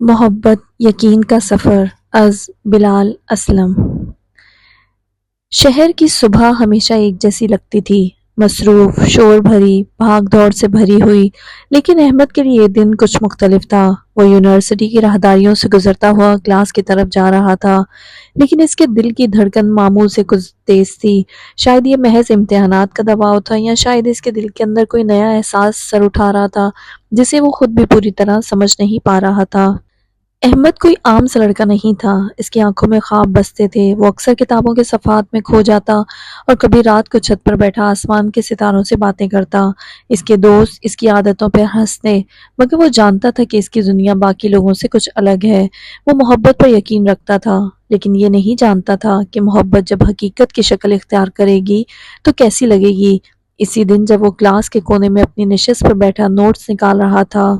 محبت یقین کا سفر از بلال اسلم۔ شہر کی صبح ہمیشہ ایک جیسی لگتی تھی، مصروف، شور بھری، بھاگ دوڑ سے بھری ہوئی، لیکن احمد کے لیے یہ دن کچھ مختلف تھا۔ وہ یونیورسٹی کی راہداریوں سے گزرتا ہوا کلاس کی طرف جا رہا تھا، لیکن اس کے دل کی دھڑکن معمول سے کچھ تیز تھی۔ شاید یہ محض امتحانات کا دباؤ تھا، یا شاید اس کے دل کے اندر کوئی نیا احساس سر اٹھا رہا تھا جسے وہ خود بھی پوری طرح سمجھ نہیں پا رہا تھا۔ احمد کوئی عام سا لڑکا نہیں تھا، اس کی آنکھوں میں خواب بستے تھے۔ وہ اکثر کتابوں کے صفحات میں کھو جاتا اور کبھی رات کو چھت پر بیٹھا آسمان کے ستاروں سے باتیں کرتا۔ اس کے دوست اس کی عادتوں پہ ہنستے، مگر وہ جانتا تھا کہ اس کی دنیا باقی لوگوں سے کچھ الگ ہے۔ وہ محبت پر یقین رکھتا تھا، لیکن یہ نہیں جانتا تھا کہ محبت جب حقیقت کی شکل اختیار کرے گی تو کیسی لگے گی۔ اسی دن جب وہ کلاس کے کونے میں اپنی نشست پر بیٹھا نوٹس نکال رہا تھا،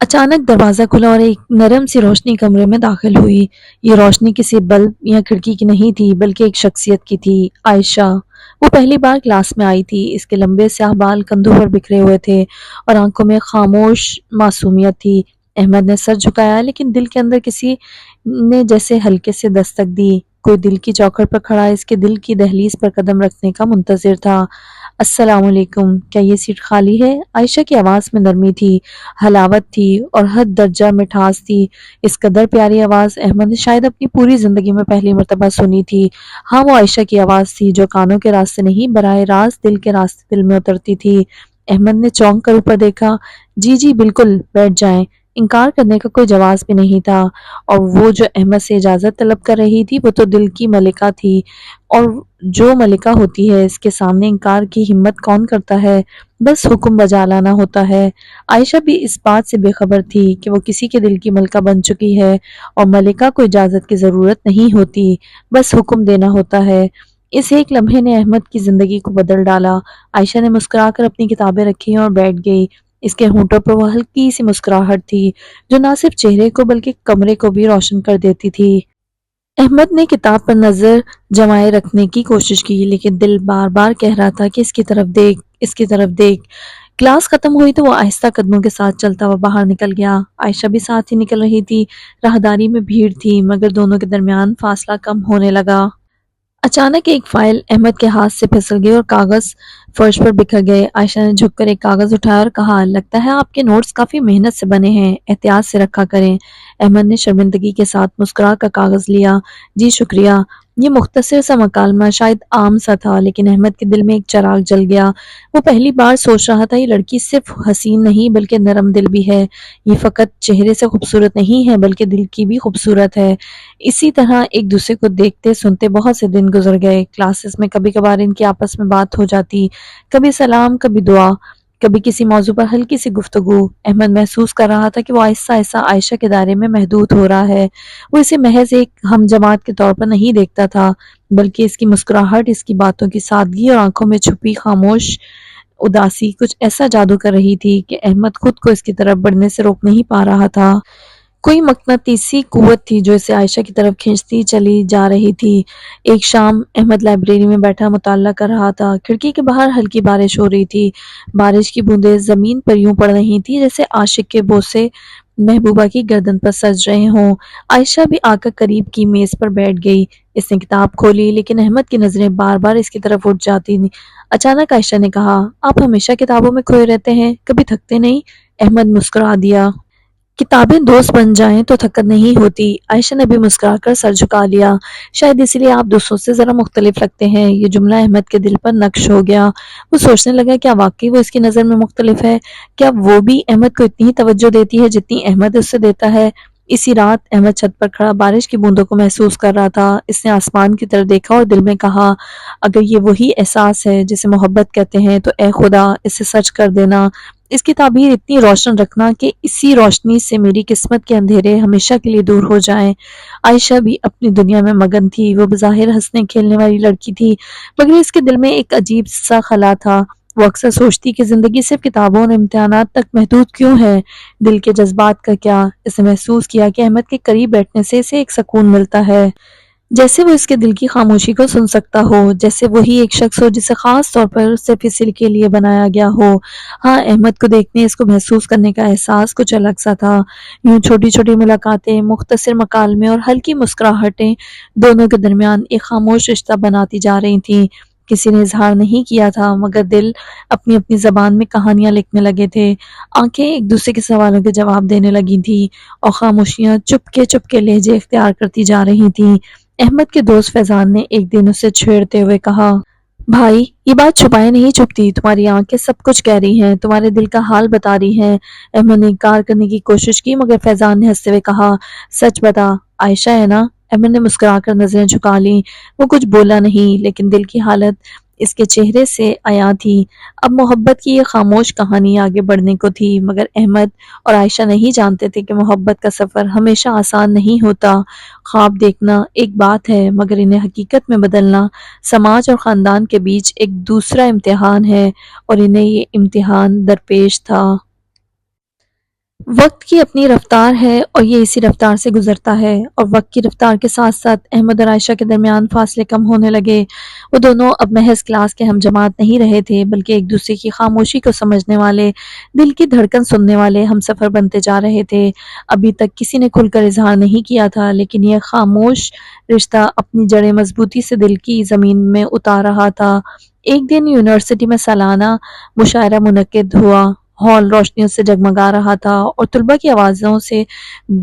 اچانک دروازہ کھلا اور ایک نرم سی روشنی کمرے میں داخل ہوئی۔ یہ روشنی کسی بلب یا کھڑکی کی نہیں تھی، بلکہ ایک شخصیت کی تھی، عائشہ۔ وہ پہلی بار کلاس میں آئی تھی۔ اس کے لمبے سیاہ بال کندھوں پر بکھرے ہوئے تھے اور آنکھوں میں خاموش معصومیت تھی۔ احمد نے سر جھکایا، لیکن دل کے اندر کسی نے جیسے ہلکے سے دستک دی۔ کوئی دل کی چوکھٹ پر کھڑا اس کے دل کی دہلیز پر قدم رکھنے کا منتظر تھا۔ السلام علیکم، کیا یہ سیٹ خالی ہے؟ عائشہ کی آواز میں نرمی تھی، حلاوت تھی اور حد درجہ مٹھاس تھی۔ اس قدر پیاری آواز احمد نے شاید اپنی پوری زندگی میں پہلی مرتبہ سنی تھی۔ ہاں، وہ عائشہ کی آواز تھی، جو کانوں کے راستے نہیں، براہ راست دل کے راستے دل میں اترتی تھی۔ احمد نے چونک کر اوپر دیکھا۔ جی جی بالکل، بیٹھ جائیں۔ انکار کرنے کا کوئی جواز بھی نہیں تھا، اور وہ جو احمد سے اجازت طلب کر رہی تھی وہ تو دل کی ملکہ تھی، اور جو ملکہ ہوتی ہے اس کے سامنے انکار کی ہمت کون کرتا ہے؟ بس حکم بجا لانا ہوتا ہے۔ عائشہ بھی اس بات سے بے خبر تھی کہ وہ کسی کے دل کی ملکہ بن چکی ہے، اور ملکہ کو اجازت کی ضرورت نہیں ہوتی، بس حکم دینا ہوتا ہے۔ اس ایک لمحے نے احمد کی زندگی کو بدل ڈالا۔ عائشہ نے مسکرا کر اپنی کتابیں رکھی اور بیٹھ گئی۔ اس کے ہونٹوں پر وہ ہلکی سی مسکراہٹ تھی جو نہ صرف چہرے کو بلکہ کمرے کو بھی روشن کر دیتی تھی۔ احمد نے کتاب پر نظر جمائے رکھنے کی کوشش کی، لیکن دل بار بار کہہ رہا تھا کہ اس کی طرف دیکھ، اس کی طرف دیکھ۔ کلاس ختم ہوئی تو وہ آہستہ قدموں کے ساتھ چلتا ہوا باہر نکل گیا۔ عائشہ بھی ساتھ ہی نکل رہی تھی۔ راہداری میں بھیڑ تھی، مگر دونوں کے درمیان فاصلہ کم ہونے لگا۔ اچانک ایک فائل احمد کے ہاتھ سے پھسل گئی اور کاغذ فرش پر بکھر گئے۔ عائشہ نے جھک کر ایک کاغذ اٹھایا اور کہا، لگتا ہے آپ کے نوٹس کافی محنت سے بنے ہیں، احتیاط سے رکھا کریں۔ احمد نے شرمندگی کے ساتھ مسکرا کر کاغذ لیا۔ جی شکریہ۔ یہ مختصر سا مکالمہ شاید عام سا تھا، لیکن احمد کے دل میں ایک چراغ جل گیا۔ وہ پہلی بار سوچ رہا تھا، یہ لڑکی صرف حسین نہیں بلکہ نرم دل بھی ہے۔ یہ فقط چہرے سے خوبصورت نہیں ہے بلکہ دل کی بھی خوبصورت ہے۔ اسی طرح ایک دوسرے کو دیکھتے سنتے بہت سے دن گزر گئے۔ کلاسز میں کبھی کبھار ان کی آپس میں بات ہو جاتی، کبھی سلام، کبھی دعا، کبھی کسی موضوع پر ہلکی سی گفتگو۔ احمد محسوس کر رہا تھا کہ وہ آہستہ آہستہ عائشہ کے دائرے میں محدود ہو رہا ہے۔ وہ اسے محض ایک ہم جماعت کے طور پر نہیں دیکھتا تھا، بلکہ اس کی مسکراہٹ، اس کی باتوں کی سادگی اور آنکھوں میں چھپی خاموش اداسی کچھ ایسا جادو کر رہی تھی کہ احمد خود کو اس کی طرف بڑھنے سے روک نہیں پا رہا تھا۔ کوئی مقناطیسی قوت تھی جو اسے عائشہ کی طرف کھینچتی چلی جا رہی تھی۔ ایک شام احمد لائبریری میں بیٹھا مطالعہ کر رہا تھا۔ کھڑکی کے باہر ہلکی بارش ہو رہی تھی۔ بارش کی بوندیں زمین پر یوں پڑ رہی تھی جیسے عاشق کے بوسے محبوبہ کی گردن پر سج رہے ہوں۔ عائشہ بھی آ کر قریب کی میز پر بیٹھ گئی۔ اس نے کتاب کھولی، لیکن احمد کی نظریں بار بار اس کی طرف اٹھ جاتی۔ اچانک عائشہ نے کہا، آپ ہمیشہ کتابوں میں کھوئے رہتے ہیں، کبھی تھکتے نہیں؟ احمد مسکرا دیا۔ کتابیں دوست بن جائیں تو تھکت نہیں ہوتی۔ عائشہ نے بھی مسکرا کر سر جھکا لیا۔ شاید اس لیے آپ دوسروں سے ذرا مختلف لگتے ہیں۔ یہ جملہ احمد کے دل پر نقش ہو گیا۔ وہ سوچنے لگا، کیا واقعی وہ اس کی نظر میں مختلف ہے؟ کیا وہ بھی احمد کو اتنی ہی توجہ دیتی ہے جتنی احمد اس سے دیتا ہے؟ اسی رات احمد چھت پر کھڑا بارش کی بوندوں کو محسوس کر رہا تھا۔ اس نے آسمان کی طرف دیکھا اور دل میں کہا، اگر یہ وہی احساس ہے جسے محبت کہتے ہیں تو اے خدا اسے سچ کر دینا، اس کی تعبیر اتنی روشن رکھنا کہ اسی روشنی سے میری قسمت کے اندھیرے ہمیشہ کے لیے دور ہو جائیں۔ عائشہ بھی اپنی دنیا میں مگن تھی۔ وہ بظاہر ہنسنے کھیلنے والی لڑکی تھی، مگر اس کے دل میں ایک عجیب سا خلا تھا۔ وہ اکثر سوچتی کہ زندگی صرف کتابوں اور امتحانات تک محدود کیوں ہے؟ دل کے جذبات کا کیا؟ اس نے محسوس کیا کہ احمد کے قریب بیٹھنے سے اسے ایک سکون ملتا ہے۔ جیسے وہ اس کے دل کی خاموشی کو سن سکتا ہو، جیسے وہی ایک شخص ہو جسے خاص طور پر صرف اسی کے لیے بنایا گیا ہو۔ ہاں، احمد کو دیکھنے، اس کو محسوس کرنے کا احساس کچھ الگ سا تھا۔ یوں چھوٹی چھوٹی ملاقاتیں، مختصر مکالمے اور ہلکی مسکراہٹیں دونوں کے درمیان ایک خاموش رشتہ بناتی جا رہی تھیں۔ کسی نے اظہار نہیں کیا تھا، مگر دل اپنی اپنی زبان میں کہانیاں لکھنے لگے تھے۔ آنکھیں ایک دوسرے کے سوالوں کے جواب دینے لگی تھیں اور خاموشیاں چپ کے لہجے اختیار کرتی جا رہی تھیں۔ احمد کے دوست فیضان نے ایک دن اسے چھیڑتے ہوئے کہا، بھائی، یہ بات چھپائے نہیں چھپتی، تمہاری آنکھیں سب کچھ کہہ رہی ہیں، تمہارے دل کا حال بتا رہی ہیں۔ احمد نے انکار کرنے کی کوشش کی، مگر فیضان نے ہنستے ہوئے کہا، سچ بتا، عائشہ ہے نا؟ احمد نے مسکرا کر نظریں جھکا لیں۔ وہ کچھ بولا نہیں، لیکن دل کی حالت اس کے چہرے سے عیاں تھی۔ اب محبت کی یہ خاموش کہانی آگے بڑھنے کو تھی، مگر احمد اور عائشہ نہیں جانتے تھے کہ محبت کا سفر ہمیشہ آسان نہیں ہوتا۔ خواب دیکھنا ایک بات ہے، مگر انہیں حقیقت میں بدلنا سماج اور خاندان کے بیچ ایک دوسرا امتحان ہے، اور انہیں یہ امتحان درپیش تھا۔ وقت کی اپنی رفتار ہے اور یہ اسی رفتار سے گزرتا ہے، اور وقت کی رفتار کے ساتھ ساتھ احمد اور عائشہ کے درمیان فاصلے کم ہونے لگے۔ وہ دونوں اب محض کلاس کے ہم جماعت نہیں رہے تھے، بلکہ ایک دوسرے کی خاموشی کو سمجھنے والے، دل کی دھڑکن سننے والے ہم سفر بنتے جا رہے تھے۔ ابھی تک کسی نے کھل کر اظہار نہیں کیا تھا، لیکن یہ خاموش رشتہ اپنی جڑیں مضبوطی سے دل کی زمین میں اتار رہا تھا۔ ایک دن یونیورسٹی میں سالانہ مشاعرہ منعقد ہوا۔ ہال روشنیوں سے جگمگا رہا تھا اور طلباء کی آوازوں سے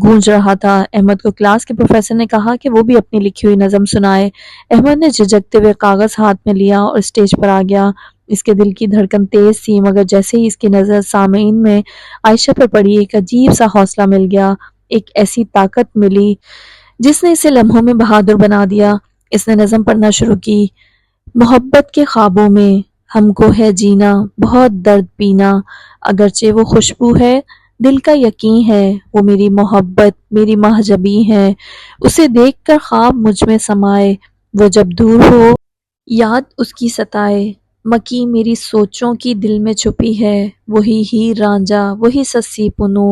گونج رہا تھا۔ احمد کو کلاس کے پروفیسر نے کہا کہ وہ بھی اپنی لکھی ہوئی نظم سنائے۔ احمد نے جھجکتے ہوئے کاغذ ہاتھ میں لیا اور اسٹیج پر آ گیا۔ اس کے دل کی دھڑکن تیز تھی، مگر جیسے ہی اس کی نظر سامعین میں عائشہ پر پڑی، ایک عجیب سا حوصلہ مل گیا، ایک ایسی طاقت ملی جس نے اسے لمحوں میں بہادر بنا دیا۔ اس نے نظم پڑھنا شروع کی، محبت کے خوابوں میں ہم کو ہے جینا، بہت درد پینا، اگرچہ وہ خوشبو ہے، دل کا یقین ہے، وہ میری محبت، میری مہجبی ہے، اسے دیکھ کر خواب مجھ میں سمائے، وہ جب دور ہو یاد اس کی ستائے، مکی میری سوچوں کی دل میں چھپی ہے، وہی ہیر رانجھا، وہی سسی پنو،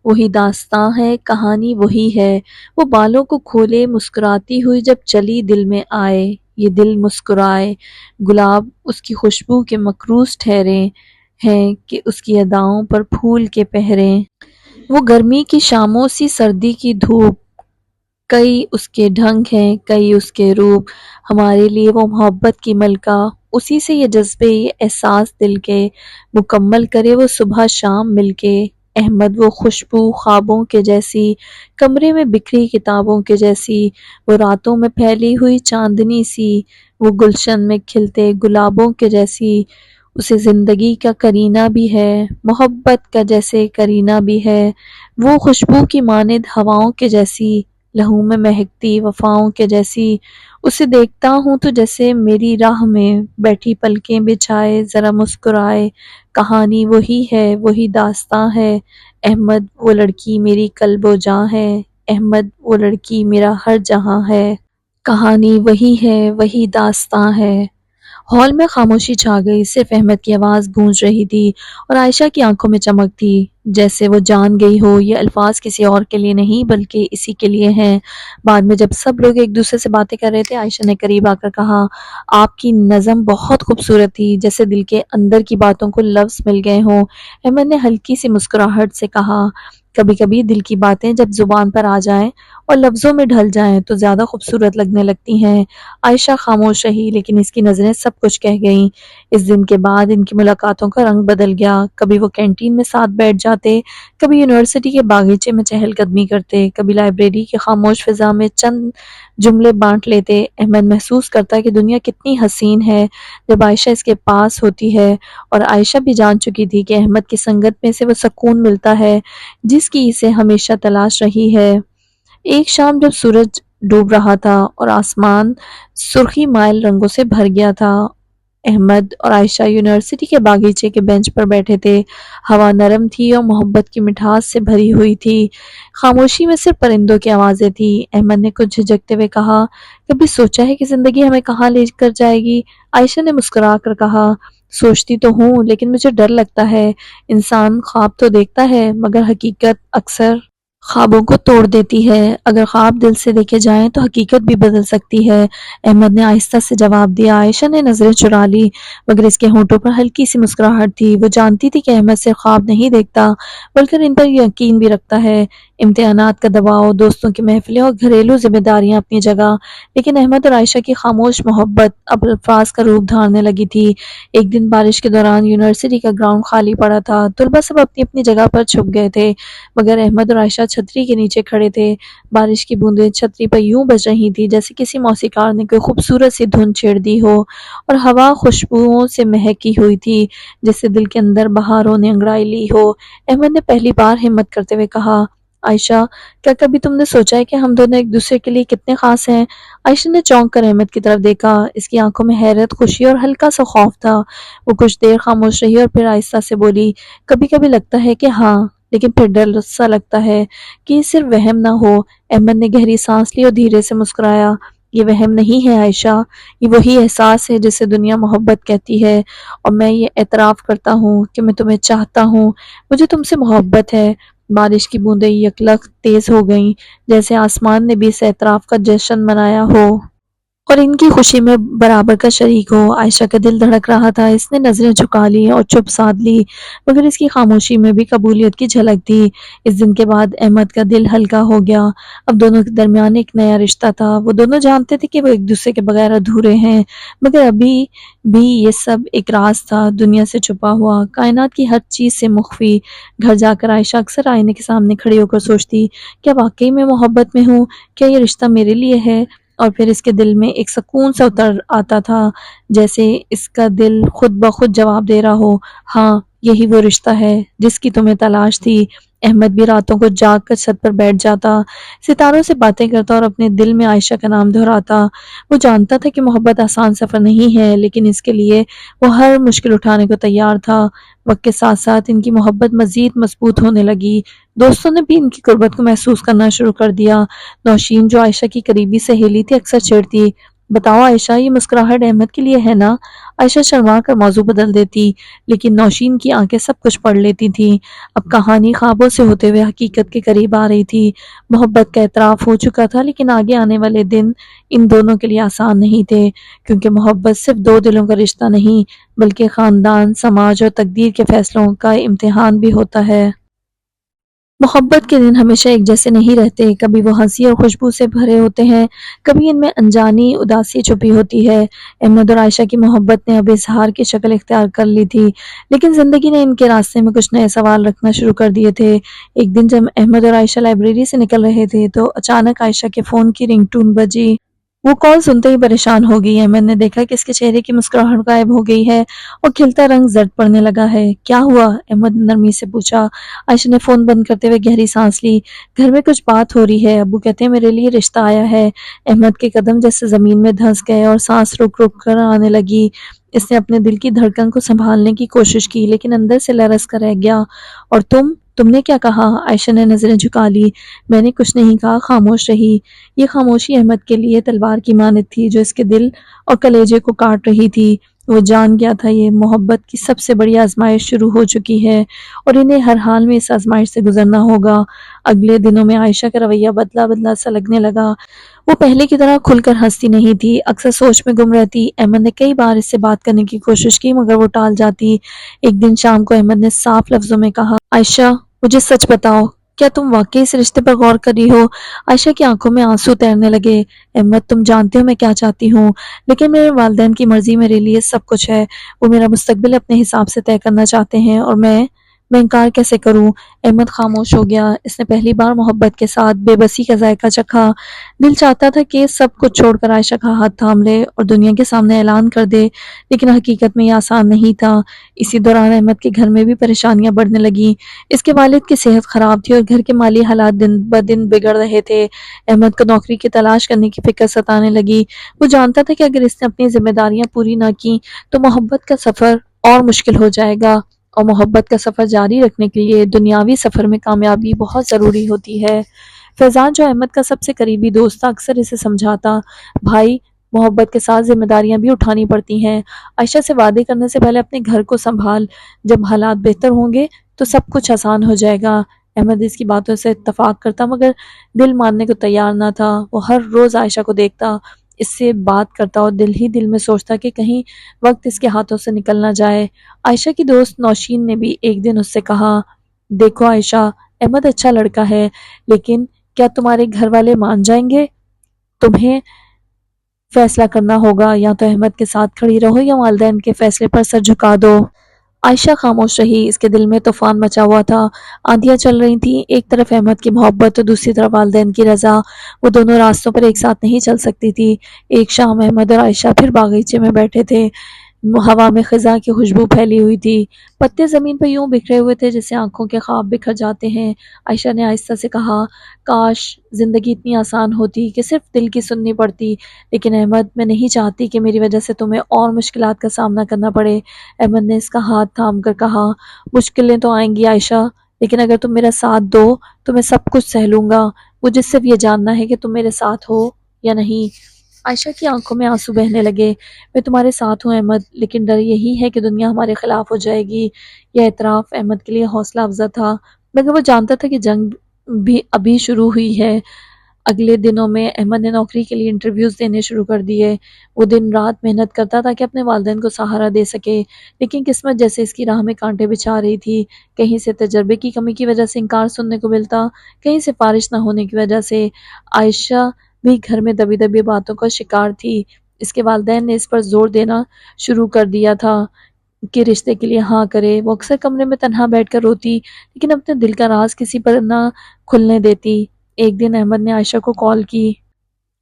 وہی داستاں ہے، کہانی وہی ہے، وہ بالوں کو کھولے مسکراتی ہوئی جب چلی دل میں آئے، یہ دل مسکرائے، گلاب اس کی خوشبو کے مکروس ٹھہرے ہیں کہ اس کی اداؤں پر پھول کے پہریں، وہ گرمی کی شاموں سی سردی کی دھوپ، کئی اس کے ڈھنگ ہیں، کئی اس کے روپ، ہمارے لیے وہ محبت کی ملکہ، اسی سے یہ جذبے، یہ احساس دل کے، مکمل کرے وہ صبح شام مل کے، احمد وہ خوشبو خوابوں کے جیسی، کمرے میں بکھری کتابوں کے جیسی، وہ راتوں میں پھیلی ہوئی چاندنی سی، وہ گلشن میں کھلتے گلابوں کے جیسی، اسے زندگی کا کرینہ بھی ہے، محبت کا جیسے کرینہ بھی ہے، وہ خوشبو کی مانند ہواؤں کے جیسی، لہو میں مہکتی وفاؤں کے جیسی، اسے دیکھتا ہوں تو جیسے میری راہ میں بیٹھی پلکیں بچھائے ذرا مسکرائے، کہانی وہی ہے، وہی داستاں ہے، احمد وہ لڑکی میری قلب و جاں ہے، احمد وہ لڑکی میرا ہر جہاں ہے، کہانی وہی ہے، وہی داستاں ہے۔ ہال میں خاموشی چھا گئی، صرف احمد کی آواز گونج رہی تھی اور عائشہ کی آنکھوں میں چمک تھی، جیسے وہ جان گئی ہو یہ الفاظ کسی اور کے لیے نہیں بلکہ اسی کے لیے ہیں۔ بعد میں جب سب لوگ ایک دوسرے سے باتیں کر رہے تھے، عائشہ نے قریب آ کر کہا، آپ کی نظم بہت خوبصورت تھی، جیسے دل کے اندر کی باتوں کو لفظ مل گئے ہوں۔ احمد نے ہلکی سی مسکراہٹ سے کہا، کبھی کبھی دل کی باتیں جب زبان پر آ جائیں اور لفظوں میں ڈھل جائیں تو زیادہ خوبصورت لگنے لگتی ہیں۔ عائشہ خاموش رہی، لیکن اس کی نظریں سب کچھ کہہ گئیں۔ اس دن کے بعد ان کی ملاقاتوں کا رنگ بدل گیا، کبھی وہ کینٹین میں ساتھ بیٹھ جاتے، کبھی یونیورسٹی کے باغیچے میں چہل قدمی کرتے، کبھی لائبریری کی خاموش فضا میں چند جملے بانٹ لیتے۔ احمد محسوس کرتا کہ دنیا کتنی حسین ہے جب عائشہ اس کے پاس ہوتی ہے، اور عائشہ بھی جان چکی تھی کہ احمد کی سنگت میں سے وہ سکون ملتا ہے جس کی اسے ہمیشہ تلاش رہی ہے۔ ایک شام جب سورج ڈوب رہا تھا اور آسمان سرخی مائل رنگوں سے بھر گیا تھا، احمد اور عائشہ یونیورسٹی کے باغیچے کے بینچ پر بیٹھے تھے۔ ہوا نرم تھی اور محبت کی مٹھاس سے بھری ہوئی تھی، خاموشی میں صرف پرندوں کی آوازیں تھیں۔ احمد نے کچھ جھجکتے ہوئے کہا، کبھی سوچا ہے کہ زندگی ہمیں کہاں لے کر جائے گی؟ عائشہ نے مسکرا کر کہا، سوچتی تو ہوں، لیکن مجھے ڈر لگتا ہے، انسان خواب تو دیکھتا ہے مگر حقیقت اکثر خوابوں کو توڑ دیتی ہے۔ اگر خواب دل سے دیکھے جائیں تو حقیقت بھی بدل سکتی ہے۔ احمد نے آہستہ سے جواب دیا۔ عائشہ نے نظریں چرا لی مگر اس کے ہونٹوں پر ہلکی سی مسکراہٹ تھی۔ وہ جانتی تھی کہ احمد صرف خواب نہیں دیکھتا بلکہ ان پر یقین بھی رکھتا ہے۔ امتحانات کا دباؤ، دوستوں کی محفلیں اور گھریلو ذمہ داریاں اپنی جگہ، لیکن احمد اور عائشہ کی خاموش محبت اب الفاظ کا روپ دھارنے لگی تھی۔ ایک دن بارش کے دوران یونیورسٹی کا گراؤنڈ خالی پڑا تھا۔ طلبہ سب اپنی اپنی جگہ پر چھپ گئے تھے مگر احمد اور عائشہ چھتری کے نیچے کھڑے تھے۔ بارش کی بوندیں چھتری پر یوں بج رہی تھی جیسے کسی موسیقار نے کوئی خوبصورت سی دھن چھیڑ دی ہو، اور ہوا خوشبوؤں سے مہکی ہوئی تھی جیسے دل کے اندر بہاروں نے انگڑائی لی ہو۔ احمد نے پہلی بار ہمت کرتے ہوئے کہا، عائشہ، کیا کبھی تم نے سوچا ہے کہ ہم دونوں ایک دوسرے کے لیے کتنے خاص ہیں؟ عائشہ نے چونک کر احمد کی طرف دیکھا۔ اس کی آنکھوں میں حیرت، خوشی اور ہلکا سا خوف تھا۔ وہ کچھ دیر خاموش رہی اور پھر آہستہ سے بولی، کبھی کبھی لگتا ہے کہ ہاں، لیکن پھر ڈر سا لگتا ہے کہ یہ صرف وہم نہ ہو۔ احمد نے گہری سانس لی اور دھیرے سے مسکرایا۔ یہ وہم نہیں ہے عائشہ، یہ وہی احساس ہے جسے دنیا محبت کہتی ہے، اور میں یہ اعتراف کرتا ہوں کہ میں تمہیں چاہتا ہوں، مجھے تم سے محبت ہے۔ بارش کی بوندیں یکلخت تیز ہو گئیں جیسے آسمان نے بھی اس اعتراف کا جشن منایا ہو اور ان کی خوشی میں برابر کا شریک ہو۔ عائشہ کا دل دھڑک رہا تھا۔ اس نے نظریں جھکا لی اور چپ سادھ لی مگر اس کی خاموشی میں بھی قبولیت کی جھلک تھی۔ اس دن کے بعد احمد کا دل ہلکا ہو گیا۔ اب دونوں کے درمیان ایک نیا رشتہ تھا۔ وہ دونوں جانتے تھے کہ وہ ایک دوسرے کے بغیر ادھورے ہیں مگر ابھی بھی یہ سب ایک راز تھا، دنیا سے چھپا ہوا، کائنات کی ہر چیز سے مخفی۔ گھر جا کر عائشہ اکثر آئینے کے سامنے کھڑی ہو کر سوچتی، کیا واقعی میں محبت میں ہوں؟ کیا یہ رشتہ میرے لیے ہے؟ اور پھر اس کے دل میں ایک سکون سا اتر آتا تھا جیسے اس کا دل خود بخود جواب دے رہا ہو، ہاں، یہی وہ رشتہ ہے جس کی تمہیں تلاش تھی۔ احمد بھی راتوں کو جاگ کر چھت پر بیٹھ جاتا، ستاروں سے باتیں کرتا اور اپنے دل میں عائشہ کا نام دہراتا۔ وہ جانتا تھا کہ محبت آسان سفر نہیں ہے لیکن اس کے لیے وہ ہر مشکل اٹھانے کو تیار تھا۔ وقت کے ساتھ ساتھ ان کی محبت مزید مضبوط ہونے لگی۔ دوستوں نے بھی ان کی قربت کو محسوس کرنا شروع کر دیا۔ نوشین، جو عائشہ کی قریبی سہیلی تھی، اکثر چھیڑتی، بتاؤ عائشہ، یہ مسکراہٹ احمد کے لیے ہے نا؟ عائشہ شرما کر موضوع بدل دیتی لیکن نوشین کی آنکھیں سب کچھ پڑھ لیتی تھیں۔ اب کہانی خوابوں سے ہوتے ہوئے حقیقت کے قریب آ رہی تھی۔ محبت کا اعتراف ہو چکا تھا لیکن آگے آنے والے دن ان دونوں کے لیے آسان نہیں تھے، کیونکہ محبت صرف دو دلوں کا رشتہ نہیں بلکہ خاندان، سماج اور تقدیر کے فیصلوں کا امتحان بھی ہوتا ہے۔ محبت کے دن ہمیشہ ایک جیسے نہیں رہتے، کبھی وہ ہنسی اور خوشبو سے بھرے ہوتے ہیں، کبھی ان میں انجانی اداسی چھپی ہوتی ہے۔ احمد اور عائشہ کی محبت نے اب اظہار کی شکل اختیار کر لی تھی لیکن زندگی نے ان کے راستے میں کچھ نئے سوال رکھنا شروع کر دیے تھے۔ ایک دن جب احمد اور عائشہ لائبریری سے نکل رہے تھے تو اچانک عائشہ کے فون کی رنگ ٹون بجی۔ وہ کال سنتے ہی پریشان ہو گئی۔ احمد نے دیکھا کہ اس کے چہرے کی مسکراہٹ غائب ہو گئی ہے اور کھلتا رنگ زرد پڑنے لگا ہے۔ کیا ہوا؟ احمد نے نرمی سے پوچھا۔ عائشہ نے فون بند کرتے ہوئے گہری سانس لی۔ گھر میں کچھ بات ہو رہی ہے، ابو کہتے ہیں میرے لیے رشتہ آیا ہے۔ احمد کے قدم جیسے زمین میں دھنس گئے اور سانس رک رک کر آنے لگی۔ اس نے اپنے دل کی دھڑکن کو سنبھالنے کی کوشش کی لیکن اندر سے لرز کر رہ گیا۔ اور تم نے کیا کہا؟ عائشہ نے نظریں جھکا لی۔ میں نے کچھ نہیں کہا، خاموش رہی۔ یہ خاموشی احمد کے لیے تلوار کی مانند تھی جو اس کے دل اور کلیجے کو کاٹ رہی تھی۔ وہ جان گیا تھا یہ محبت کی سب سے بڑی آزمائش شروع ہو چکی ہے اور انہیں ہر حال میں اس آزمائش سے گزرنا ہوگا۔ اگلے دنوں میں عائشہ کا رویہ بدلا بدلا سا لگنے لگا۔ وہ پہلے کی طرح کھل کر ہنستی نہیں تھی، اکثر سوچ میں گم رہتی۔ احمد نے کئی بار اس سے بات کرنے کی کوشش کی مگر وہ ٹال جاتی۔ ایک دن شام کو احمد نے صاف لفظوں میں کہا، عائشہ، مجھے سچ بتاؤ، کیا تم واقعی اس رشتے پر غور کر رہی ہو؟ عائشہ کی آنکھوں میں آنسو تیرنے لگے۔ احمد، تم جانتے ہو میں کیا چاہتی ہوں، لیکن میرے والدین کی مرضی میرے لیے سب کچھ ہے۔ وہ میرا مستقبل اپنے حساب سے طے کرنا چاہتے ہیں اور میں انکار کیسے کروں؟ احمد خاموش ہو گیا۔ اس نے پہلی بار محبت کے ساتھ بے بسی کا ذائقہ چکھا۔ دل چاہتا تھا کہ سب کچھ چھوڑ کر عائشہ کا ہاتھ تھام لے اور دنیا کے سامنے اعلان کر دے، لیکن حقیقت میں یہ آسان نہیں تھا۔ اسی دوران احمد کے گھر میں بھی پریشانیاں بڑھنے لگیں۔ اس کے والد کی صحت خراب تھی اور گھر کے مالی حالات دن بدن بگڑ رہے تھے۔ احمد کو نوکری کی تلاش کرنے کی فکر ستانے لگی۔ وہ جانتا تھا کہ اگر اس نے اپنی ذمہ داریاں پوری نہ کی تو محبت کا سفر اور مشکل ہو جائے گا، اور محبت کا سفر جاری رکھنے کے لیے دنیاوی سفر میں کامیابی بہت ضروری ہوتی ہے۔ فیضان، جو احمد کا سب سے قریبی دوست تھا، اکثر اسے سمجھاتا، بھائی، محبت کے ساتھ ذمہ داریاں بھی اٹھانی پڑتی ہیں۔ عائشہ سے وعدے کرنے سے پہلے اپنے گھر کو سنبھال، جب حالات بہتر ہوں گے تو سب کچھ آسان ہو جائے گا۔ احمد اس کی باتوں سے اتفاق کرتا مگر دل ماننے کو تیار نہ تھا۔ وہ ہر روز عائشہ کو دیکھتا، اس سے بات کرتا اور دل ہی دل میں سوچتا کہ کہیں وقت اس کے ہاتھوں سے نکل نہ جائے۔ عائشہ کی دوست نوشین نے بھی ایک دن اس سے کہا، دیکھو عائشہ، احمد اچھا لڑکا ہے، لیکن کیا تمہارے گھر والے مان جائیں گے؟ تمہیں فیصلہ کرنا ہوگا، یا تو احمد کے ساتھ کھڑی رہو یا والدین کے فیصلے پر سر جھکا دو۔ عائشہ خاموش رہی، اس کے دل میں طوفان مچا ہوا تھا، آندھیاں چل رہی تھیں، ایک طرف احمد کی محبت تو دوسری طرف والدین کی رضا۔ وہ دونوں راستوں پر ایک ساتھ نہیں چل سکتی تھی۔ ایک شام احمد اور عائشہ پھر باغیچے میں بیٹھے تھے، ہوا میں خزاں کی خوشبو پھیلی ہوئی تھی، پتے زمین پر یوں بکھرے ہوئے تھے جیسے آنکھوں کے خواب بکھر جاتے ہیں۔ عائشہ نے آہستہ سے کہا، کاش زندگی اتنی آسان ہوتی کہ صرف دل کی سننی پڑتی، لیکن احمد میں نہیں چاہتی کہ میری وجہ سے تمہیں اور مشکلات کا سامنا کرنا پڑے۔ احمد نے اس کا ہاتھ تھام کر کہا، مشکلیں تو آئیں گی عائشہ، لیکن اگر تم میرا ساتھ دو تو میں سب کچھ سہ لوں گا، مجھے صرف یہ جاننا ہے کہ تم میرے ساتھ ہو یا نہیں۔ عائشہ کی آنکھوں میں آنسو بہنے لگے، میں تمہارے ساتھ ہوں احمد، لیکن ڈر یہی ہے کہ دنیا ہمارے خلاف ہو جائے گی۔ یہ اعتراف احمد کے لیے حوصلہ افزا تھا، مگر وہ جانتا تھا کہ جنگ بھی ابھی شروع ہوئی ہے۔ اگلے دنوں میں احمد نے نوکری کے لیے انٹرویوز دینے شروع کر دیے۔ وہ دن رات محنت کرتا تھا کہ اپنے والدین کو سہارا دے سکے، لیکن قسمت جیسے اس کی راہ میں کانٹے بچھا رہی تھی۔ کہیں سے تجربے کی کمی کی وجہ سے انکار سننے کو ملتا، کہیں سفارش نہ ہونے کی وجہ سے۔ عائشہ بھی گھر میں دبی دبی باتوں کا شکار تھی۔ اس کے والدین نے اس پر زور دینا شروع کر دیا تھا کہ رشتے کے لیے ہاں کرے۔ وہ اکثر کمرے میں تنہا بیٹھ کر روتی، لیکن اپنے دل کا راز کسی پر نہ کھلنے دیتی۔ ایک دن احمد نے عائشہ کو کال کی،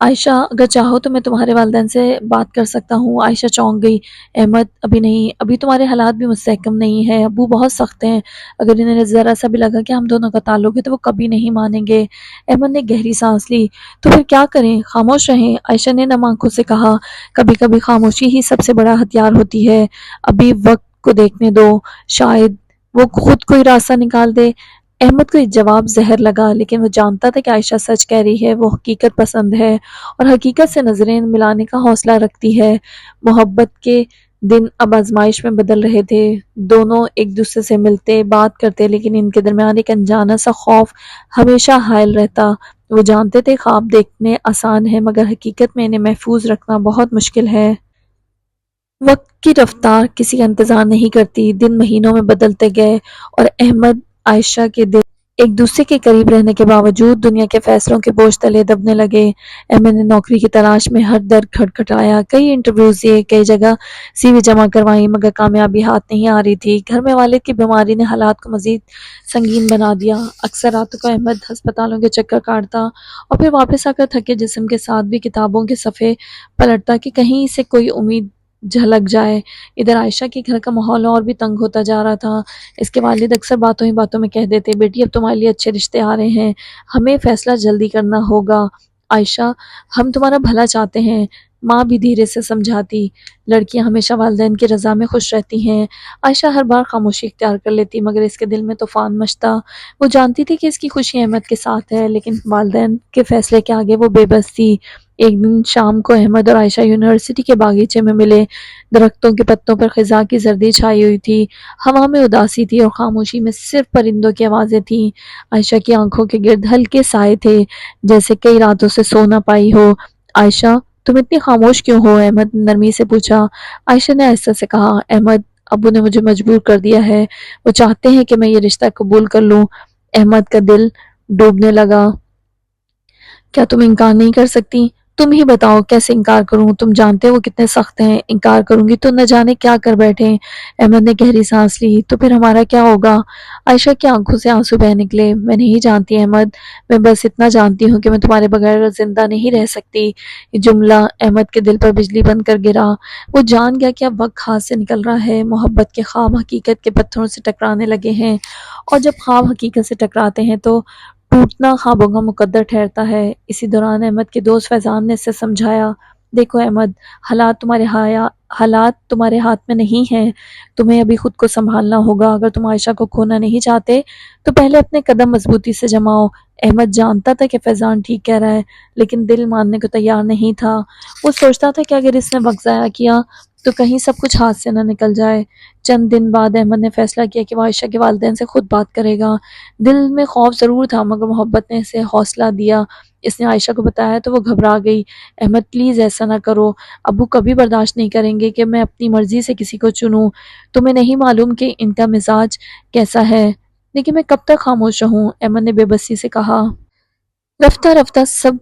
عائشہ اگر چاہو تو میں تمہارے والدین سے بات کر سکتا ہوں۔ عائشہ چونک گئی، احمد ابھی نہیں، ابھی تمہارے حالات بھی مستحکم نہیں ہیں، ابو بہت سخت ہیں، اگر انہیں ذرا سا بھی لگا کہ ہم دونوں کا تعلق ہے تو وہ کبھی نہیں مانیں گے۔ احمد نے گہری سانس لی، تو پھر کیا کریں، خاموش رہیں؟ عائشہ نے نم آنکھوں سے کہا، کبھی کبھی خاموشی ہی سب سے بڑا ہتھیار ہوتی ہے، ابھی وقت کو دیکھنے دو، شاید وہ خود کوئی راستہ نکال دے۔ احمد کو یہ جواب زہر لگا، لیکن وہ جانتا تھا کہ عائشہ سچ کہہ رہی ہے، وہ حقیقت پسند ہے اور حقیقت سے نظریں ملانے کا حوصلہ رکھتی ہے۔ محبت کے دن اب آزمائش میں بدل رہے تھے، دونوں ایک دوسرے سے ملتے، بات کرتے، لیکن ان کے درمیان ایک انجانا سا خوف ہمیشہ حائل رہتا۔ وہ جانتے تھے خواب دیکھنے آسان ہے، مگر حقیقت میں انہیں محفوظ رکھنا بہت مشکل ہے۔ وقت کی رفتار کسی کا انتظار نہیں کرتی، دن مہینوں میں بدلتے گئے اور احمد عائشہ کے دل ایک دوسرے کے قریب رہنے کے باوجود دنیا کے فیصلوں کے بوجھ تلے دبنے لگے۔ احمد نے نوکری کی تلاش میں ہر در کھٹکھٹایا، کئی انٹرویوز دیے، کئی جگہ سی وی جمع کروائی، مگر کامیابی ہاتھ نہیں آ رہی تھی۔ گھر میں والد کی بیماری نے حالات کو مزید سنگین بنا دیا۔ اکثر راتوں کو احمد ہسپتالوں کے چکر کاٹتا اور پھر واپس آ کر تھکے جسم کے ساتھ بھی کتابوں کے صفحے پلٹتا کہ کہیں سے کوئی امید جھلک جائے۔ ادھر عائشہ کے گھر کا ماحول اور بھی تنگ ہوتا جا رہا تھا۔ اس کے والد اکثر باتوں ہی باتوں میں کہہ دیتے، بیٹی اب تمہارے لیے اچھے رشتے آ رہے ہیں، ہمیں فیصلہ جلدی کرنا ہوگا۔ عائشہ، ہم تمہارا بھلا چاہتے ہیں، ماں بھی دھیرے سے سمجھاتی، لڑکیاں ہمیشہ والدین کی رضا میں خوش رہتی ہیں۔ عائشہ ہر بار خاموشی اختیار کر لیتی، مگر اس کے دل میں طوفان مچتا۔ وہ جانتی تھی کہ اس کی خوشی احمد کے ساتھ ہے، لیکن والدین کے فیصلے کے آگے وہ بے بس تھی۔ ایک دن شام کو احمد اور عائشہ یونیورسٹی کے باغیچے میں ملے، درختوں کے پتوں پر خزاں کی زردی چھائی ہوئی تھی، ہوا میں اداسی تھی اور خاموشی میں صرف پرندوں کی آوازیں تھیں۔ عائشہ کی آنکھوں کے گرد ہلکے سائے تھے، جیسے کئی راتوں سے سو نہ پائی ہو۔ عائشہ، تم اتنی خاموش کیوں ہو؟ احمد نے نرمی سے پوچھا۔ عائشہ نے آہستہ سے کہا، احمد، ابو نے مجھے مجبور کر دیا ہے، وہ چاہتے ہیں کہ میں یہ رشتہ قبول کر لوں۔ احمد کا دل ڈوبنے لگا، کیا تم انکار نہیں کر سکتی؟ تم ہی بتاؤ کیسے انکار کروں، تم جانتے ہو وہ کتنے سخت ہیں، انکار کروں گی تو نہ جانے کیا کر بیٹھیں۔ احمد نے گہری سانس لی، تو پھر ہمارا کیا ہوگا؟ عائشہ کی آنکھوں سے آنسو بہہ نکلے، میں نہیں جانتی احمد، میں بس اتنا جانتی ہوں کہ میں تمہارے بغیر زندہ نہیں رہ سکتی۔ یہ جملہ احمد کے دل پر بجلی بن کر گرا۔ وہ جان گیا کہ اب وقت ہاتھ سے نکل رہا ہے، محبت کے خواب حقیقت کے پتھروں سے ٹکرانے لگے ہیں، اور جب خواب حقیقت سے ٹکراتے ہیں تو ٹوٹنا خوابوں کا مقدر ٹھہرتا ہے۔ اسی دوران احمد کے دوست فیضان نے اسے سمجھایا، دیکھو احمد، حالات تمہارے ہاتھ میں نہیں ہیں، تمہیں ابھی خود کو سنبھالنا ہوگا، اگر تم عائشہ کو کھونا نہیں چاہتے تو پہلے اپنے قدم مضبوطی سے جماؤ۔ احمد جانتا تھا کہ فیضان ٹھیک کہہ رہا ہے، لیکن دل ماننے کو تیار نہیں تھا۔ وہ سوچتا تھا کہ اگر اس نے وقت ضائع کیا تو کہیں سب کچھ ہاتھ سے نہ نکل جائے۔ چند دن بعد احمد نے فیصلہ کیا کہ وہ عائشہ کے والدین سے خود بات کرے گا۔ دل میں خوف ضرور تھا مگر محبت نے اسے حوصلہ دیا۔ اس نے عائشہ کو بتایا تو وہ گھبرا گئی۔ احمد پلیز ایسا نہ کرو، ابو کبھی برداشت نہیں کریں گے کہ میں اپنی مرضی سے کسی کو چنوں۔ تمہیں نہیں معلوم کہ ان کا مزاج کیسا ہے۔ لیکن میں کب تک خاموش رہوں؟ احمد نے بے بسی سے کہا۔ رفتہ رفتہ سب